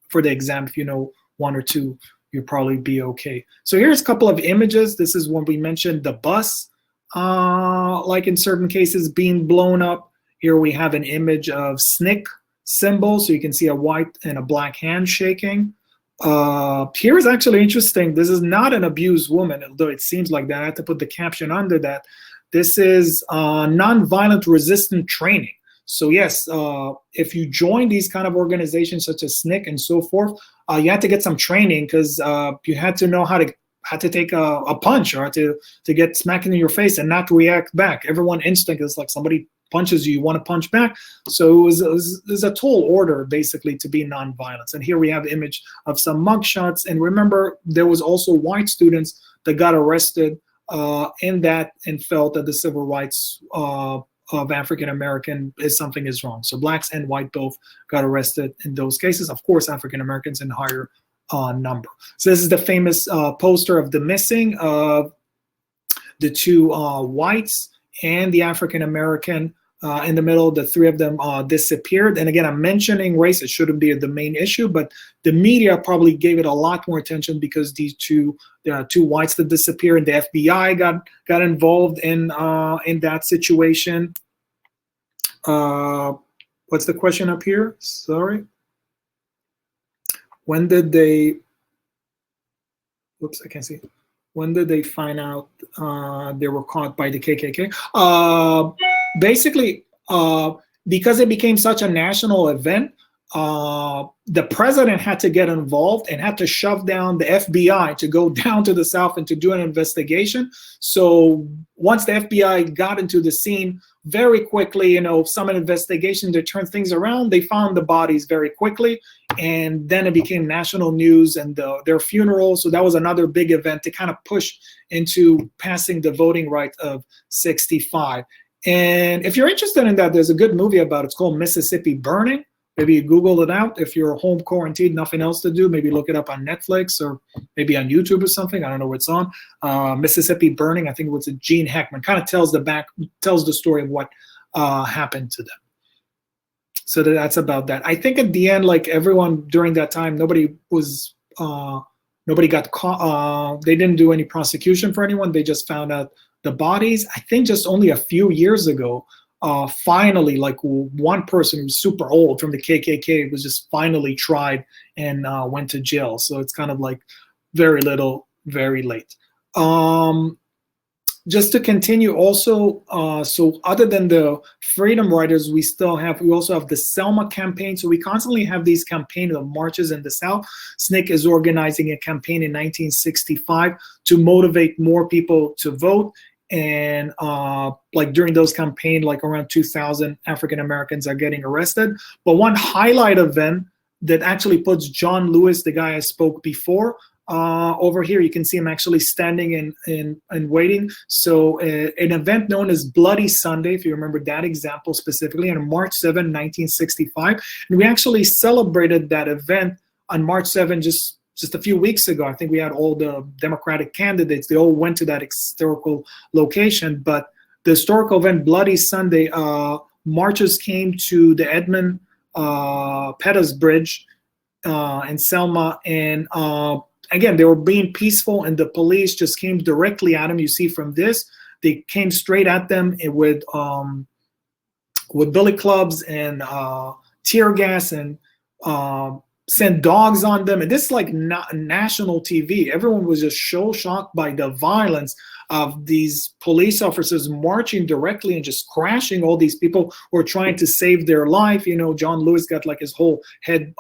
for the exam, if you know 1 or 2, you'll probably be okay. So here's a couple of images. This is when we mentioned the bus, like in certain cases, being blown up. Here we have an image of SNCC symbol, so you can see a white and a black hand shaking. Here is actually interesting. This is not an abused woman, although it seems like that. I had to put the caption under that. This is nonviolent resistant training. So yes, if you join these kind of organizations such as SNCC and so forth, you had to get some training because you had to know how to take a punch or to get smacked in your face and not react back. Everyone instinct is like somebody punches you, you want to punch back. So it was a tall order basically to be nonviolent. And here we have the image of some mugshots. And remember, there was also white students that got arrested in that and felt that the civil rights of African American something is wrong. So blacks and white both got arrested in those cases. Of course, African Americans in higher number. So this is the famous poster of the missing of the 2 whites and the African American in the middle. The 3 of them disappeared. And again, I'm mentioning race. It shouldn't be the main issue, but the media probably gave it a lot more attention because there are 2 whites that disappeared, and the FBI got involved in that situation. What's the question up here? Sorry. When did they? Whoops, I can't see. When did they find out they were caught by the KKK? Basically, because it became such a national event, the president had to get involved and had to shove down the FBI to go down to the South and to do an investigation. So once the FBI got into the scene very quickly, some investigation to turn things around, they found the bodies very quickly. And then it became national news and their funeral. So that was another big event to kind of push into passing the voting right of 65. And if you're interested in that, there's a good movie about it. It's called Mississippi Burning. Maybe you Google it out. If you're home quarantined, nothing else to do, maybe look it up on Netflix or maybe on YouTube or something. I don't know what it's on. Mississippi Burning, I think it was a Gene Hackman. Kind of tells the story of what happened to them. So that's about that. I think at the end, like everyone during that time, nobody got caught. They didn't do any prosecution for anyone. They just found out the bodies. I think just only a few years ago, finally, like one person who's super old from the KKK was just finally tried and went to jail. So it's kind of like very little, very late. Just to continue also, so other than the freedom riders, we also have the Selma campaign. So we constantly have these campaigns of marches in the South. SNCC is organizing a campaign in 1965 to motivate more people to vote. And like during those campaigns, like around 2,000 African Americans are getting arrested. But one highlight event that actually puts John Lewis, the guy I spoke before, over here, you can see him actually standing and waiting. So an event known as Bloody Sunday, if you remember that example specifically, on March 7, 1965. And we actually celebrated that event on March 7 just a few weeks ago. I think we had all the Democratic candidates. They all went to that historical location. But the historical event, Bloody Sunday, marchers came to the Edmund Pettus Bridge in Selma. And again, they were being peaceful, and the police just came directly at them. You see from this, they came straight at them with billy clubs and tear gas and sent dogs on them. And this is like national TV. Everyone was just so shocked by the violence of these police officers marching directly and just crashing all these people who are trying to save their life. John Lewis got like his whole head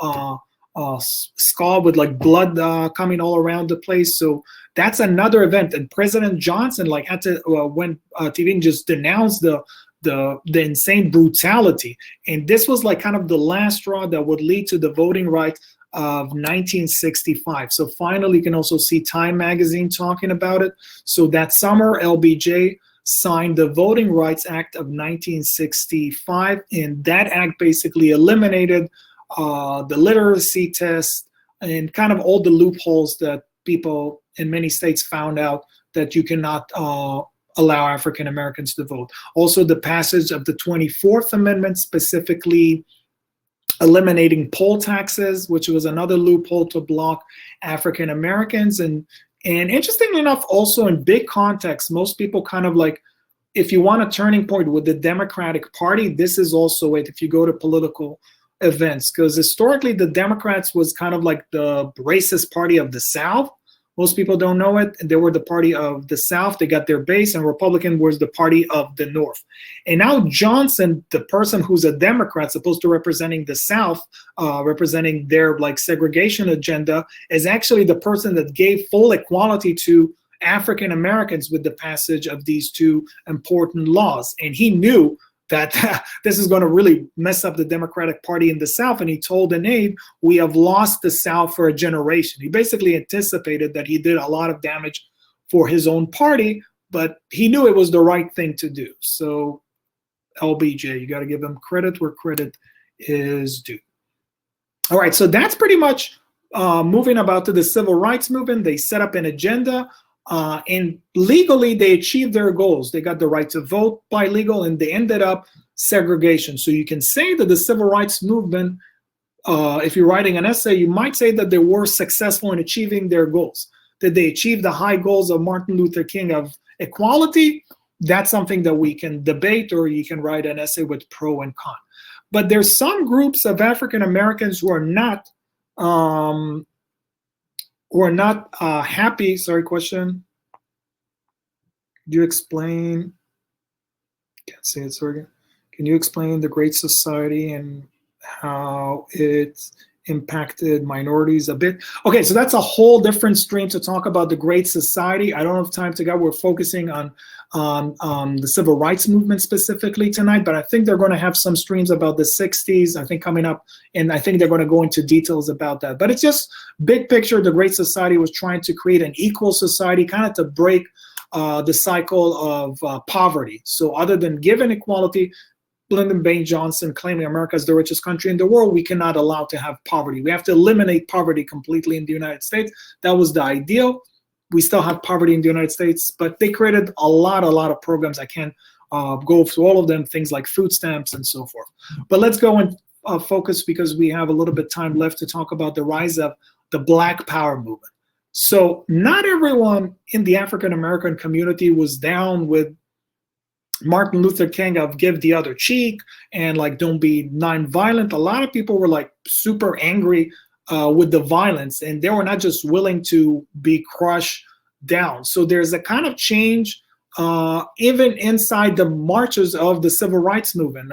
scar with like blood coming all around the place. So that's another event. And President Johnson like had to went TV and just denounced the insane brutality. And this was like kind of the last straw that would lead to the voting rights of 1965. So finally, you can also see Time magazine talking about it. So that summer, LBJ signed the Voting Rights Act of 1965, and that act basically eliminated the literacy test and kind of all the loopholes that people in many states found out that you cannot allow African Americans to vote. Also, the passage of the 24th Amendment, specifically eliminating poll taxes, which was another loophole to block African Americans. And interestingly enough, also in big context, most people kind of like, if you want a turning point with the Democratic Party, this is also it if you go to political events, because historically the Democrats was kind of like the racist party of the South. Most people don't know it. They were the party of the South. They got their base, and Republican was the party of the North. And now Johnson, the person who's a Democrat, supposed to representing the South, representing their like segregation agenda, is actually the person that gave full equality to African Americans with the passage of these two important laws. And he knew that this is going to really mess up the Democratic Party in the South. And he told an aide, we have lost the South for a generation. He basically anticipated that he did a lot of damage for his own party, but he knew it was the right thing to do. So LBJ, you got to give them credit where credit is due. All right, so that's pretty much moving about to the civil rights movement. They set up an agenda. And legally, they achieved their goals. They got the right to vote by legal, and they ended up segregation. So you can say that the civil rights movement, if you're writing an essay, you might say that they were successful in achieving their goals. Did they achieve the high goals of Martin Luther King of equality? That's something that we can debate, or you can write an essay with pro and con. But there's some groups of African Americans who are not happy. Sorry, question. Do you explain? Can't say it, sorry. Can you explain the Great Society and how it impacted minorities a bit? Okay, so that's a whole different stream to talk about the Great Society. I don't have time to go. We're focusing on the civil rights movement specifically tonight, but I think they're going to have some streams about the 60s, I think, coming up, and I think they're going to go into details about that. But it's just big picture. The Great Society was trying to create an equal society, kind of to break the cycle of poverty. So other than giving equality, Lyndon Baines Johnson claiming America is the richest country in the world, we cannot allow to have poverty. We have to eliminate poverty completely in the United States. That was the ideal. We still have poverty in the United States, but they created a lot of programs. I can't go through all of them, things like food stamps and so forth. But let's go and focus, because we have a little bit of time left, to talk about the rise of the Black Power movement. So not everyone in the African American community was down with Martin Luther King of give the other cheek and like don't be nonviolent. A lot of people were like super angry with the violence, and they were not just willing to be crushed down. So there's a kind of change even inside the marches of the civil rights movement.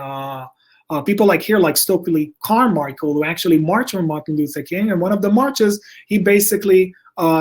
People like here, like Stokely Carmichael, who actually marched for Martin Luther King. And one of the marches, he basically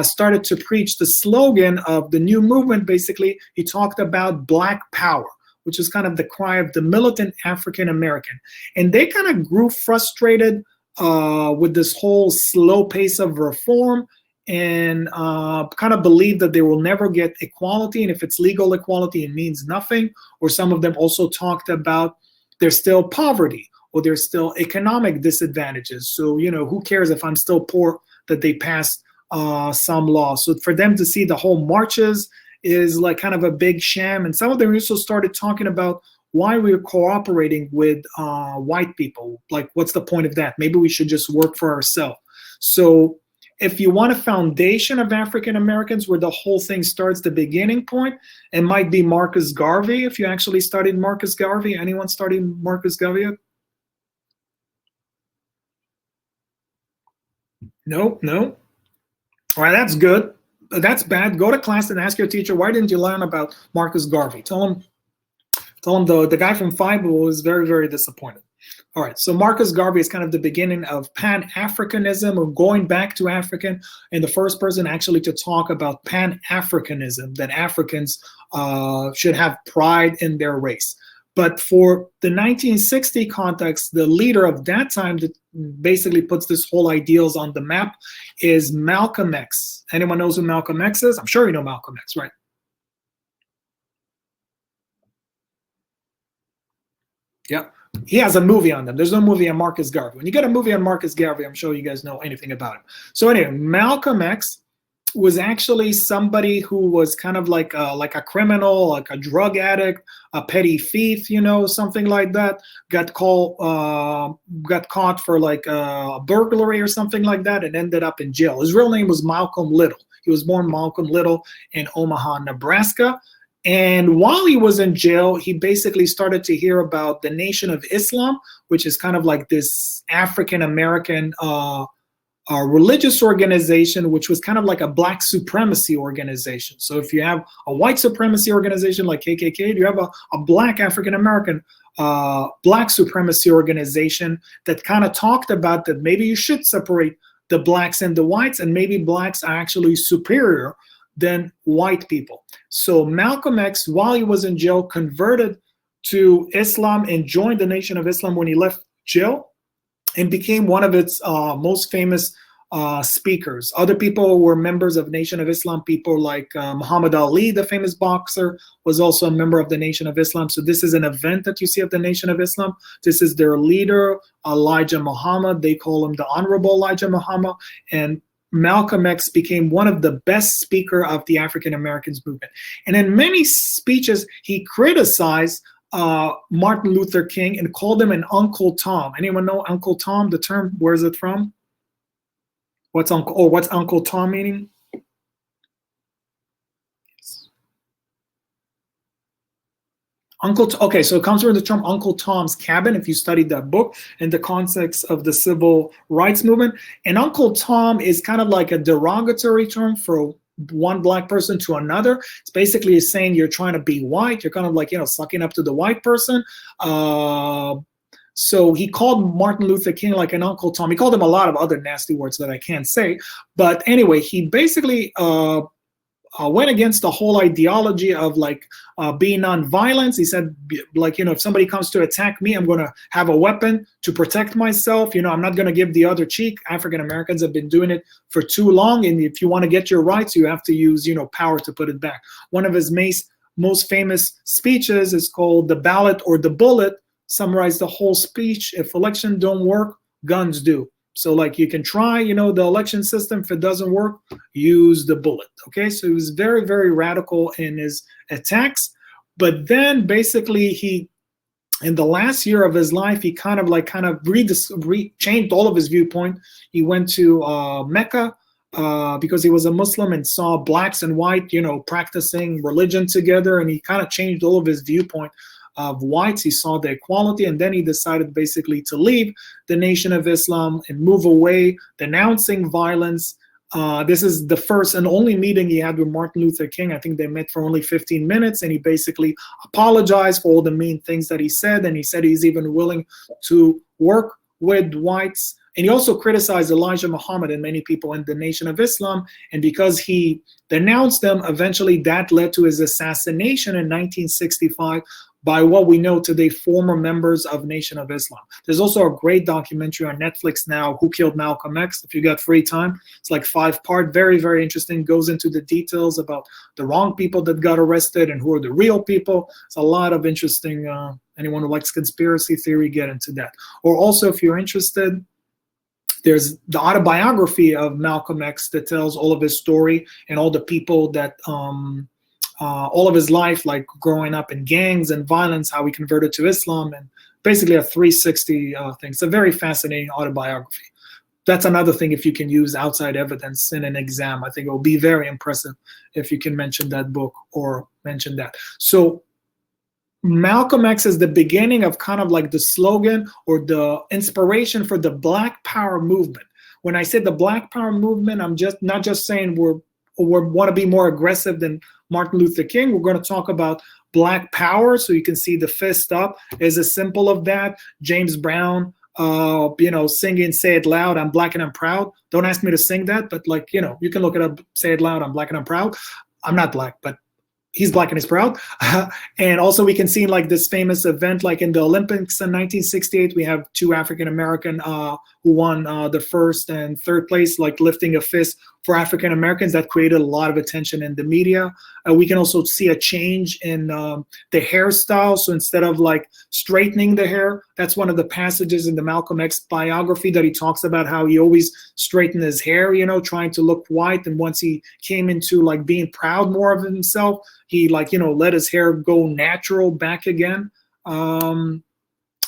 started to preach the slogan of the new movement. Basically, he talked about Black Power, which is kind of the cry of the militant African American. And they kind of grew frustrated with this whole slow pace of reform, and kind of believe that they will never get equality. And if it's legal equality, it means nothing. Or some of them also talked about there's still poverty, or there's still economic disadvantages. So, you know, who cares if I'm still poor, that they passed some law. So for them to see the whole marches is like kind of a big sham. And some of them also started talking about why we're cooperating with white people. Like, what's the point of that? Maybe we should just work for ourselves. So if you want a foundation of African Americans where the whole thing starts, the beginning point, it might be Marcus Garvey. If you actually studied Marcus Garvey, anyone studied Marcus Garvey yet? No. All right, that's good. That's bad. Go to class and ask your teacher, why didn't you learn about Marcus Garvey? Tell him the guy from Fivable was very, very disappointed. All right, so Marcus Garvey is kind of the beginning of Pan-Africanism, or going back to African, and the first person actually to talk about Pan-Africanism, that Africans should have pride in their race. But for the 1960 context, the leader of that time that basically puts this whole ideals on the map is Malcolm X. Anyone knows who Malcolm X is? I'm sure you know Malcolm X, right? Yeah. He has a movie on them. There's no movie on Marcus Garvey. When you get a movie on Marcus Garvey, I'm sure you guys know anything about him. So anyway, Malcolm X was actually somebody who was kind of like a criminal, like a drug addict, a petty thief, you know, something like that. Got caught for like a burglary or something like that, and ended up in jail. His real name was Malcolm Little. He was born Malcolm Little in Omaha, Nebraska. And while he was in jail, he basically started to hear about the Nation of Islam, which is kind of like this African American religious organization, which was kind of like a black supremacy organization. So if you have a white supremacy organization like KKK, you have a black African American black supremacy organization that kind of talked about that maybe you should separate the blacks and the whites, and maybe blacks are actually superior than white people. So Malcolm X, while he was in jail, converted to Islam and joined the Nation of Islam when he left jail, and became one of its most famous speakers. Other people were members of Nation of Islam. People like Muhammad Ali, the famous boxer, was also a member of the Nation of Islam. So this is an event that you see of the Nation of Islam. This is their leader, Elijah Muhammad. They call him the Honorable Elijah Muhammad. And Malcolm X became one of the best speaker of the African Americans movement. And in many speeches, he criticized Martin Luther King and called him an Uncle Tom. Anyone know Uncle Tom, the term? Where is it from? What's Uncle Tom meaning? Okay, so it comes from the term Uncle Tom's Cabin, if you studied that book, in the context of the civil rights movement. And Uncle Tom is kind of like a derogatory term for one black person to another. It's basically saying you're trying to be white. You're kind of like, you know, sucking up to the white person. So he called Martin Luther King like an Uncle Tom. He called him a lot of other nasty words that I can't say. But anyway, he basically went against the whole ideology of like being nonviolent. He said, like, you know, if somebody comes to attack me, I'm going to have a weapon to protect myself. You know, I'm not going to give the other cheek. African Americans have been doing it for too long. And if you want to get your rights, you have to use, you know, power to put it back. One of his most famous speeches is called The Ballot or the Bullet. Summarize the whole speech. If election don't work, guns do. So like you can try, you know, the election system. If it doesn't work, use the bullet. Okay, so he was very, very radical in his attacks. But then basically he, in the last year of his life, he kind of changed all of his viewpoint. He went to Mecca because he was a Muslim and saw blacks and white, you know, practicing religion together. And he kind of changed all of his viewpoint of whites. He saw the equality, and then he decided basically to leave the Nation of Islam and move away, denouncing violence. This is the first and only meeting he had with Martin Luther King. I think they met for only 15 minutes, and he basically apologized for all the mean things that he said, and he said he's even willing to work with whites. And he also criticized Elijah Muhammad and many people in the Nation of Islam. And because he denounced them, eventually that led to his assassination in 1965 by what we know today, former members of Nation of Islam. There's also a great documentary on Netflix now, Who Killed Malcolm X? If you got free time, it's like 5-part, very, very interesting, goes into the details about the wrong people that got arrested and who are the real people. It's a lot of interesting, anyone who likes conspiracy theory, get into that. Or also, if you're interested, there's the autobiography of Malcolm X that tells all of his story and all the people that, all of his life, like growing up in gangs and violence, how he converted to Islam, and basically a 360 thing. It's a very fascinating autobiography. That's another thing, if you can use outside evidence in an exam, I think it will be very impressive if you can mention that book or mention that. So Malcolm X is the beginning of kind of like the slogan or the inspiration for the Black Power movement. When I say the Black Power movement, I'm just not just saying we want to be more aggressive than Martin Luther King. We're going to talk about Black Power. So you can see the fist up is a symbol of that. James Brown, you know, singing "Say It Loud, I'm Black and I'm Proud." Don't ask me to sing that, but like, you know, you can look it up. Say it loud, I'm Black and I'm proud. I'm not black, but he's black and he's proud. And also we can see like this famous event, like in the Olympics in 1968, we have two African American who won the first and third place, like lifting a fist for African Americans. That created a lot of attention in the media. We can also see a change in the hairstyle. So instead of like straightening the hair, that's one of the passages in the Malcolm X biography that he talks about how he always straightened his hair, you know, trying to look white. And once he came into like being proud more of himself, he like, you know, let his hair go natural back again,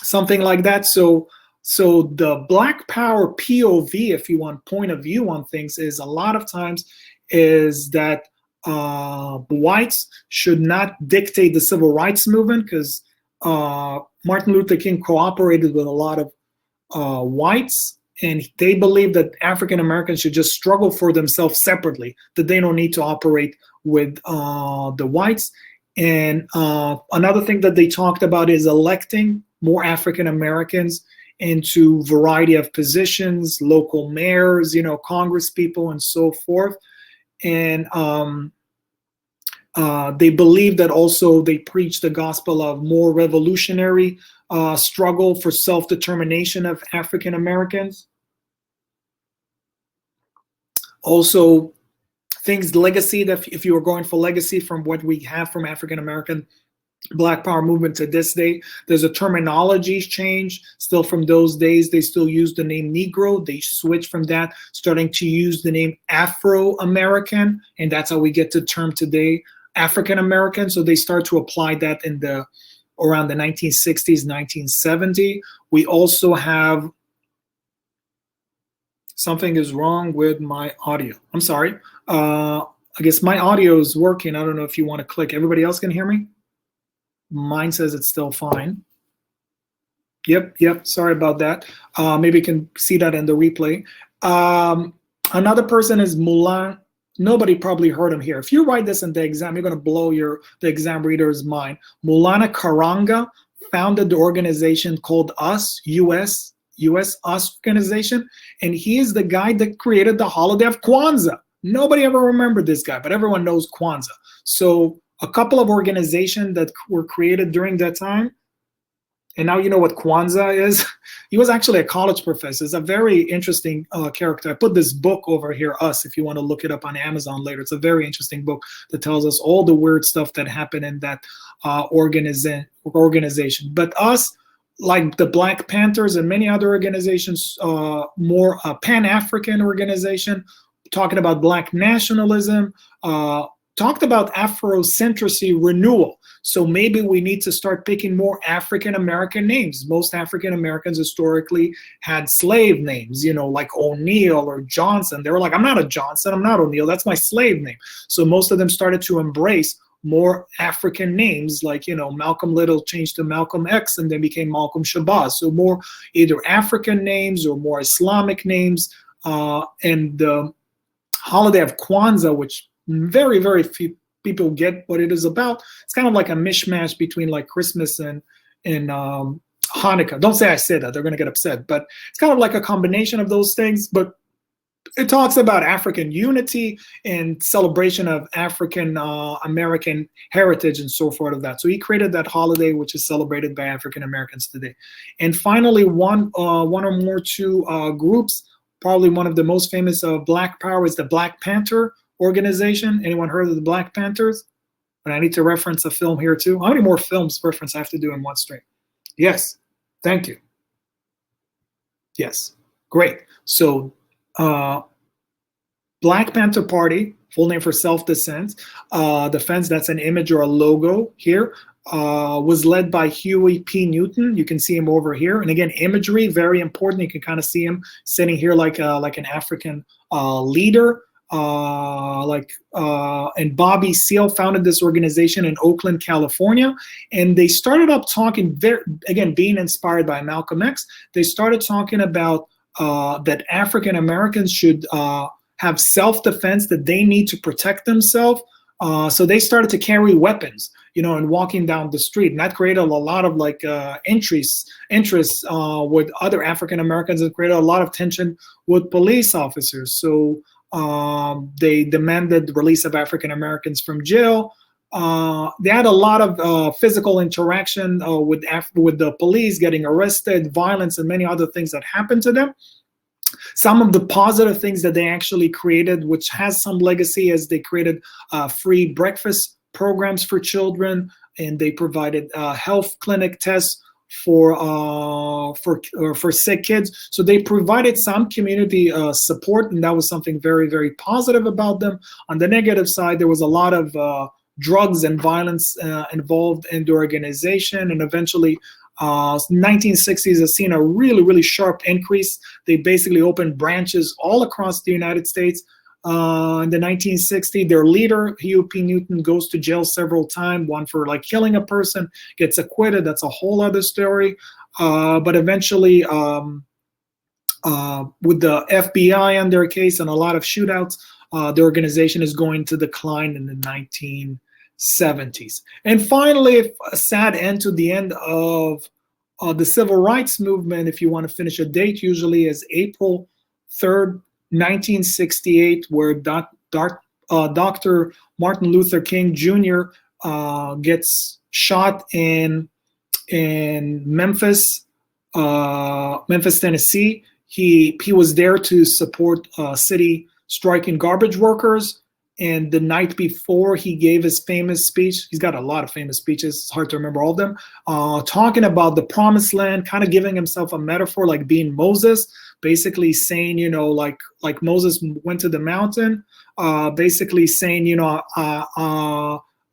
something like that. So the Black Power POV, if you want point of view on things, is a lot of times is that whites should not dictate the civil rights movement, because Martin Luther King cooperated with a lot of whites, and they believe that African Americans should just struggle for themselves separately, that they don't need to operate with the whites. And another thing that they talked about is electing more African Americans into variety of positions, local mayors, you know, Congress people, and so forth. And they believe that also they preach the gospel of more revolutionary struggle for self-determination of African Americans. Also, things legacy, that if you were going for legacy from what we have from African American Black Power movement to this day, there's a terminology change. Still from those days, they still use the name Negro. They switched from that, starting to use the name Afro-American, and that's how we get the term today, African American. So they start to apply that in the around the 1960s, 1970. We also have something is wrong with my audio. I'm sorry. I guess my audio is working. I don't know if you want to click. Everybody else can hear me? Mine says it's still fine. Yep. Sorry about that. Maybe you can see that in the replay. Another person is Mulan. Nobody probably heard him here. If you write this in the exam, you're going to blow the exam reader's mind. Maulana Karanga founded the organization called US, US organization, and he is the guy that created the holiday of Kwanzaa. Nobody ever remembered this guy, but everyone knows Kwanzaa. So a couple of organizations that were created during that time, and now you know what Kwanzaa is. He was actually a college professor. It's a very interesting character. I put this book over here, Us, if you want to look it up on Amazon later. It's a very interesting book that tells us all the weird stuff that happened in that organization. But Us, like the Black Panthers and many other organizations, more Pan-African organization, talking about Black nationalism, talked about Afrocentricity renewal. So maybe we need to start picking more African American names. Most African Americans historically had slave names, you know, like O'Neill or Johnson. They were like, I'm not a Johnson, I'm not O'Neill, that's my slave name. So most of them started to embrace more African names, like, you know, Malcolm Little changed to Malcolm X and then became Malcolm Shabazz. So more either African names or more Islamic names. And the holiday of Kwanzaa, which very, very few people get what it is about. It's kind of like a mishmash between like Christmas and Hanukkah. Don't say I said that, they're going to get upset. But it's kind of like a combination of those things. But it talks about African unity and celebration of African American heritage and so forth of that. So he created that holiday, which is celebrated by African Americans today. And finally, one or more two groups, probably one of the most famous Black Power is the Black Panther organization. Anyone heard of the Black Panthers? And I need to reference a film here too. How many more films reference I have to do in one stream? Yes, thank you. Yes, great. So Black Panther Party, full name for self-defense, that's an image or a logo here, was led by Huey P. Newton. You can see him over here. And again, imagery, very important. You can kind of see him sitting here like an African leader. And Bobby Seale founded this organization in Oakland, California, and they started up talking, again, being inspired by Malcolm X, they started talking about that African Americans should have self-defense, that they need to protect themselves. So they started to carry weapons, you know, and walking down the street, and that created a lot of like interests with other African Americans, and created a lot of tension with police officers. So they demanded the release of African Americans from jail. They had a lot of physical interaction with the police, getting arrested, violence, and many other things that happened to them. Some of the positive things that they actually created, which has some legacy, is they created free breakfast programs for children, and they provided health clinic tests for sick kids. So they provided some community support, and that was something very, very positive about them. On the negative side, there was a lot of drugs and violence involved in the organization, and eventually 1960s has seen a really, really sharp increase. They basically opened branches all across the United States. In the 1960s, their leader, Hugh P. Newton, goes to jail several times, one for like killing a person, gets acquitted. That's a whole other story. But eventually, with the FBI on their case and a lot of shootouts, the organization is going to decline in the 1970s. And finally, a sad end to the end of the civil rights movement, if you want to finish a date, usually is April 3rd, 1968, where Dr. Martin Luther King Jr. Gets shot in Memphis, Tennessee. He was there to support city striking garbage workers. And the night before, he gave his famous speech. He's got a lot of famous speeches. It's hard to remember all of them. Talking about the promised land, kind of giving himself a metaphor like being Moses, basically saying, you know, like Moses went to the mountain, basically saying, you know,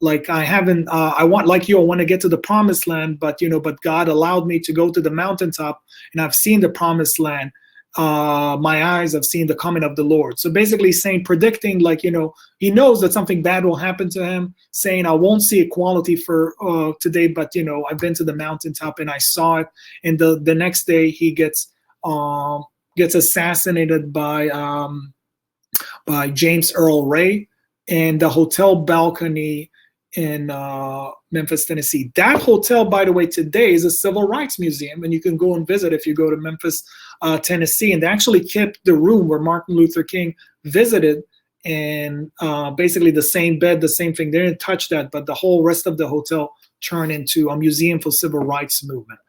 like I haven't, I want, like you, I want to get to the promised land, but, you know, but God allowed me to go to the mountaintop, and I've seen the promised land. My eyes have seen the coming of the Lord. So basically saying, predicting, like, you know, he knows that something bad will happen to him, saying, I won't see equality for today, but, you know, I've been to the mountaintop and I saw it. And the next day he gets assassinated by James Earl Ray in the hotel balcony in Memphis, Tennessee. That hotel, by the way, today is a civil rights museum, and you can go and visit if you go to Memphis, Tennessee. And they actually kept the room where Martin Luther King visited, and basically the same bed, the same thing. They didn't touch that, but the whole rest of the hotel turned into a museum for civil rights movement.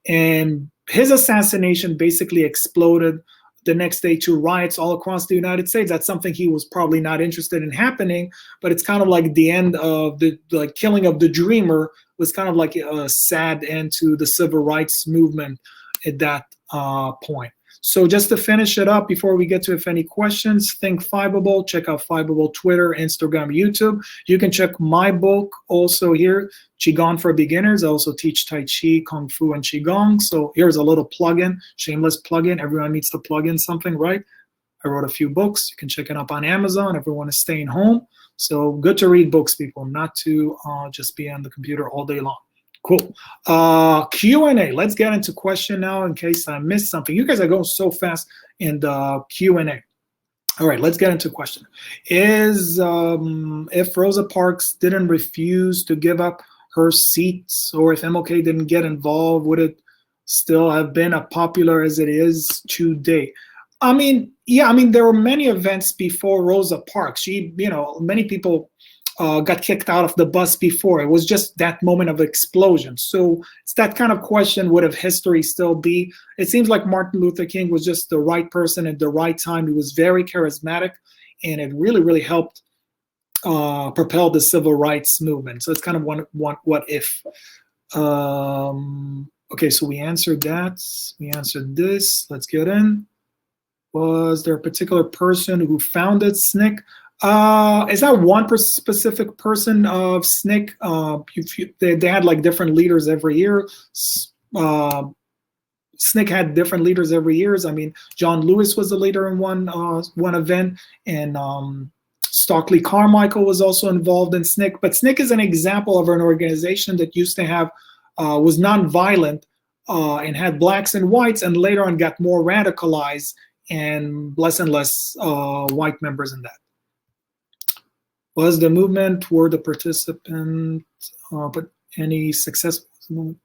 And his assassination basically exploded the next day to riots all across the United States. That's something he was probably not interested in happening, but it's kind of like the end of the killing of the dreamer was kind of like a sad end to the civil rights movement at that point. So just to finish it up before we get to if any questions, think Fivable, check out Fivable Twitter, Instagram, YouTube. You can check my book also here, Qigong for Beginners. I also teach Tai Chi, Kung Fu, and Qigong. So here's a little plug-in, shameless plug-in. Everyone needs to plug in something, right? I wrote a few books. You can check it up on Amazon. Everyone is staying home. So good to read books, people, not to just be on the computer all day long. Cool. Q&A. Let's get into question now in case I missed something. You guys are going so fast in the Q&A. All right, let's get into question. Is if Rosa Parks didn't refuse to give up her seats, or if MLK didn't get involved, would it still have been as popular as it is today? I mean, yeah, I mean, there were many events before Rosa Parks. She, you know, many people got kicked out of the bus before. It was just that moment of explosion. So it's that kind of question, would have history still be? It seems like Martin Luther King was just the right person at the right time. He was very charismatic, and it really, really helped propel the civil rights movement. So it's kind of one what if. Okay, so we answered that. We answered this. Let's get in. Was there a particular person who founded SNCC? Is that one specific person of SNCC? They had like different leaders every year. SNCC had different leaders every year. I mean, John Lewis was the leader in one event, and Stockley Carmichael was also involved in SNCC. But SNCC is an example of an organization that used to have was nonviolent and had blacks and whites, and later on got more radicalized and less white members in that. Was the movement toward the participant, but any successful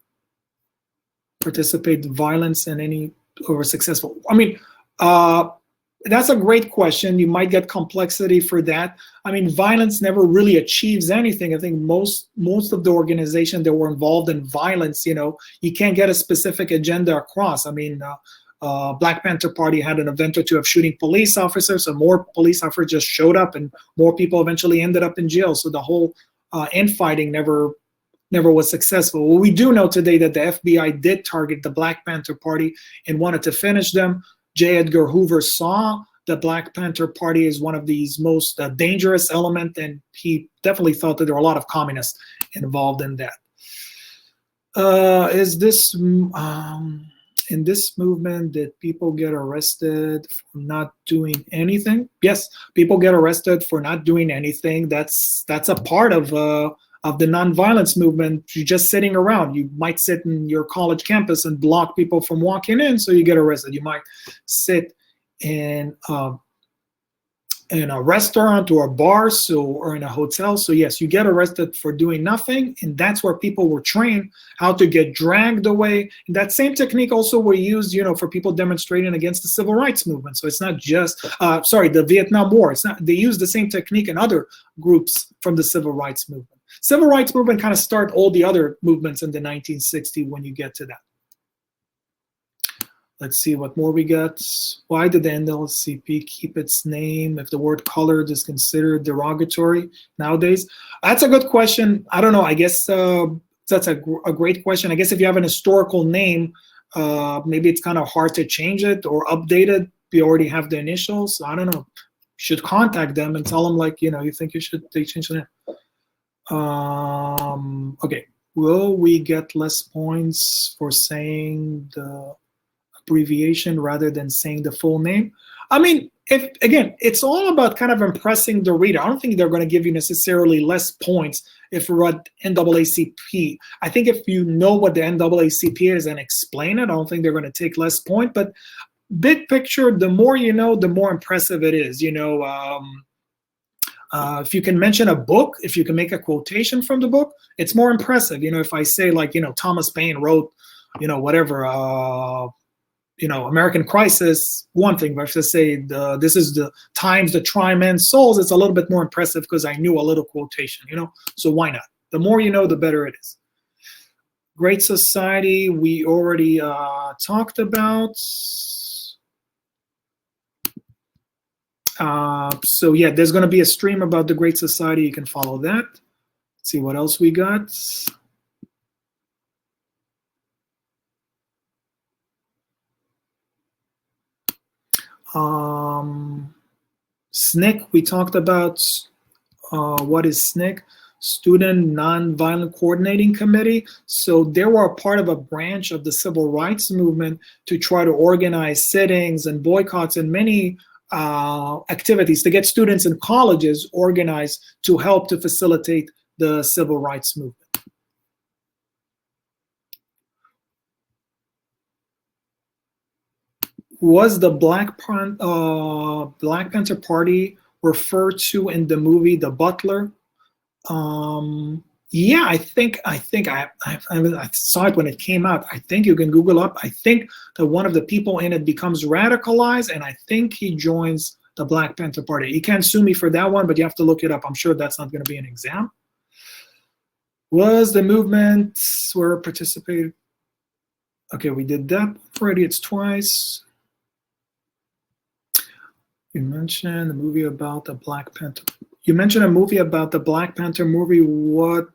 participate violence in any or successful? I mean, That's a great question. You might get complexity for that. I mean, violence never really achieves anything. I think most of the organization that were involved in violence, you can't get a specific agenda across. I mean, Black Panther Party had an event or two of shooting police officers, so more police officers just showed up, and more people eventually ended up in jail. So the whole infighting never was successful. Well, we do know today that the FBI did target the Black Panther Party and wanted to finish them. J. Edgar Hoover saw the Black Panther Party as one of these most dangerous element, and he definitely thought that there were a lot of communists involved in that. Is this in this movement, did people get arrested for not doing anything? Yes, people get arrested for not doing anything. That's a part of the nonviolence movement. You're just sitting around. You might sit in your college campus and block people from walking in, so you get arrested. You might sit in a restaurant or a bar, or in a hotel. So yes, you get arrested for doing nothing, and that's where people were trained how to get dragged away. And that same technique also were used, for people demonstrating against the civil rights movement. So it's not just, the Vietnam War. It's not. They used the same technique in other groups from the civil rights movement. Civil rights movement kind of start all the other movements in the 1960s when you get to that. Let's see what more we got. Why did the NAACP keep its name if the word colored is considered derogatory nowadays? That's a good question. I don't know. I guess that's a great question. I guess if you have an historical name, maybe it's kind of hard to change it or update it. You already have the initials. So I don't know. You should contact them and tell them, like, you think they change the name. Okay. Will we get less points for saying the abbreviation rather than saying the full name? I mean, it's all about kind of impressing the reader. I don't think they're going to give you necessarily less points if you read NAACP. I think if you know what the NAACP is and explain it, I don't think they're going to take less point. But big picture, the more you know, the more impressive it is. If you can mention a book, if you can make a quotation from the book, it's more impressive. If I say, like, Thomas Paine wrote, whatever, American Crisis, one thing, but if I say this is the times that try men's souls, it's a little bit more impressive because I knew a little quotation, so why not? The more you know, the better it is. Great Society, we already talked about. So yeah, there's going to be a stream about the Great Society. You can follow that. Let's see what else we got. SNCC, we talked about what is SNCC, Student Nonviolent Coordinating Committee. So they were a part of a branch of the civil rights movement to try to organize sittings and boycotts and many activities to get students in colleges organized to help to facilitate the civil rights movement. Was the Black Panther Party referred to in the movie The Butler? Yeah, I think I saw it when it came out. I think you can Google up. I think that one of the people in it becomes radicalized, and I think he joins the Black Panther Party. You can't sue me for that one, but you have to look it up. I'm sure that's not going to be an exam. Was the movement where participated? Okay, we did that already. It's twice. You mentioned a movie about the Black Panther. You mentioned a movie about the Black Panther movie. What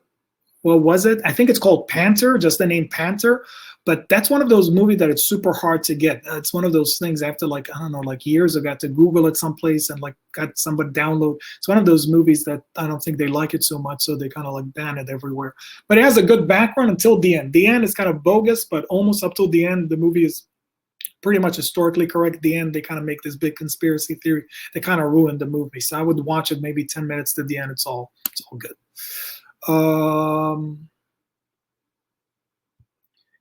was it? I think it's called Panther, just the name Panther. But that's one of those movies that it's super hard to get. It's one of those things I have to, like, I don't know, like years ago, I got to Google it someplace and like got somebody download. It's one of those movies that I don't think they like it so much, so they kind of like ban it everywhere. But it has a good background until the end. The end is kind of bogus, but almost up till the end, the movie is pretty much historically correct. At the end, they kind of make this big conspiracy theory. They kind of ruined the movie. So I would watch it maybe 10 minutes to the end. It's all good.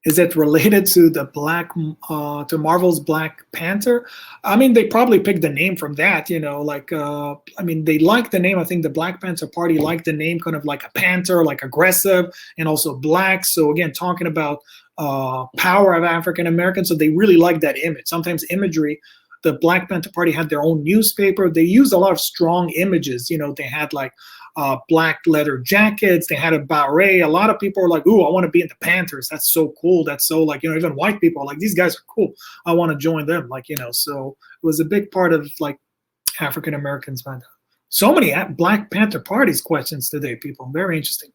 Is it related to the to Marvel's Black Panther? I mean, they probably picked the name from that, I mean, they like the name. I think the Black Panther Party liked the name, kind of like a panther, like aggressive, and also black. So again, talking about power of African Americans. So they really like that image. Sometimes imagery the Black Panther Party had their own newspaper. They used a lot of strong images. You know, they had like black leather jackets. They had a beret. A lot of people were like, "Ooh, I want to be in the Panthers. That's so cool. That's so like, you know, even white people are like, these guys are cool. I want to join them." Like, you know, so it was a big part of like African Americans. So many Black Panther Parties questions today, people. Very interesting.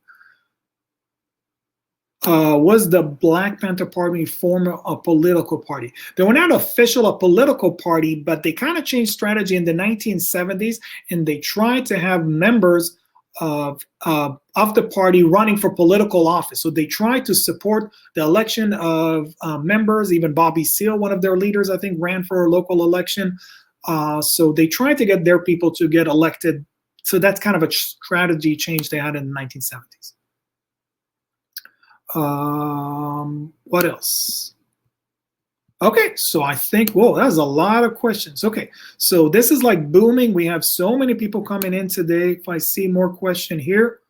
Was the Black Panther Party former a political party? They were not official a political party, but they kind of changed strategy in the 1970s, and they tried to have members of the party running for political office. So they tried to support the election of members. Even Bobby Seale, one of their leaders, I think, ran for a local election. So they tried to get their people to get elected. So that's kind of a strategy change they had in the 1970s. What else? Okay, so I think, whoa, that was a lot of questions. Okay, so this is like booming. We have so many people coming in today. If I see more question here.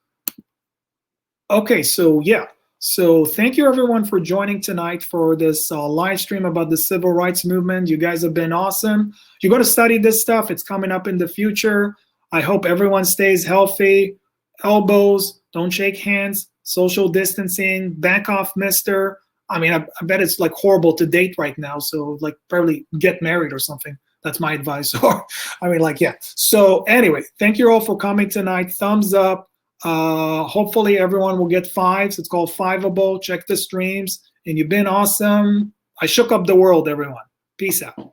Okay, so yeah. So thank you everyone for joining tonight for this live stream about the civil rights movement. You guys have been awesome. You're going to study this stuff. It's coming up in the future. I hope everyone stays healthy. Elbows, don't shake hands, social distancing, back off, mister. I mean, I bet it's like horrible to date right now. So like probably get married or something. That's my advice. Or I mean, like, yeah. So anyway, thank you all for coming tonight. Thumbs up. Hopefully everyone will get 5s. It's called Fivable. Check the streams. And you've been awesome. I shook up the world, everyone. Peace out.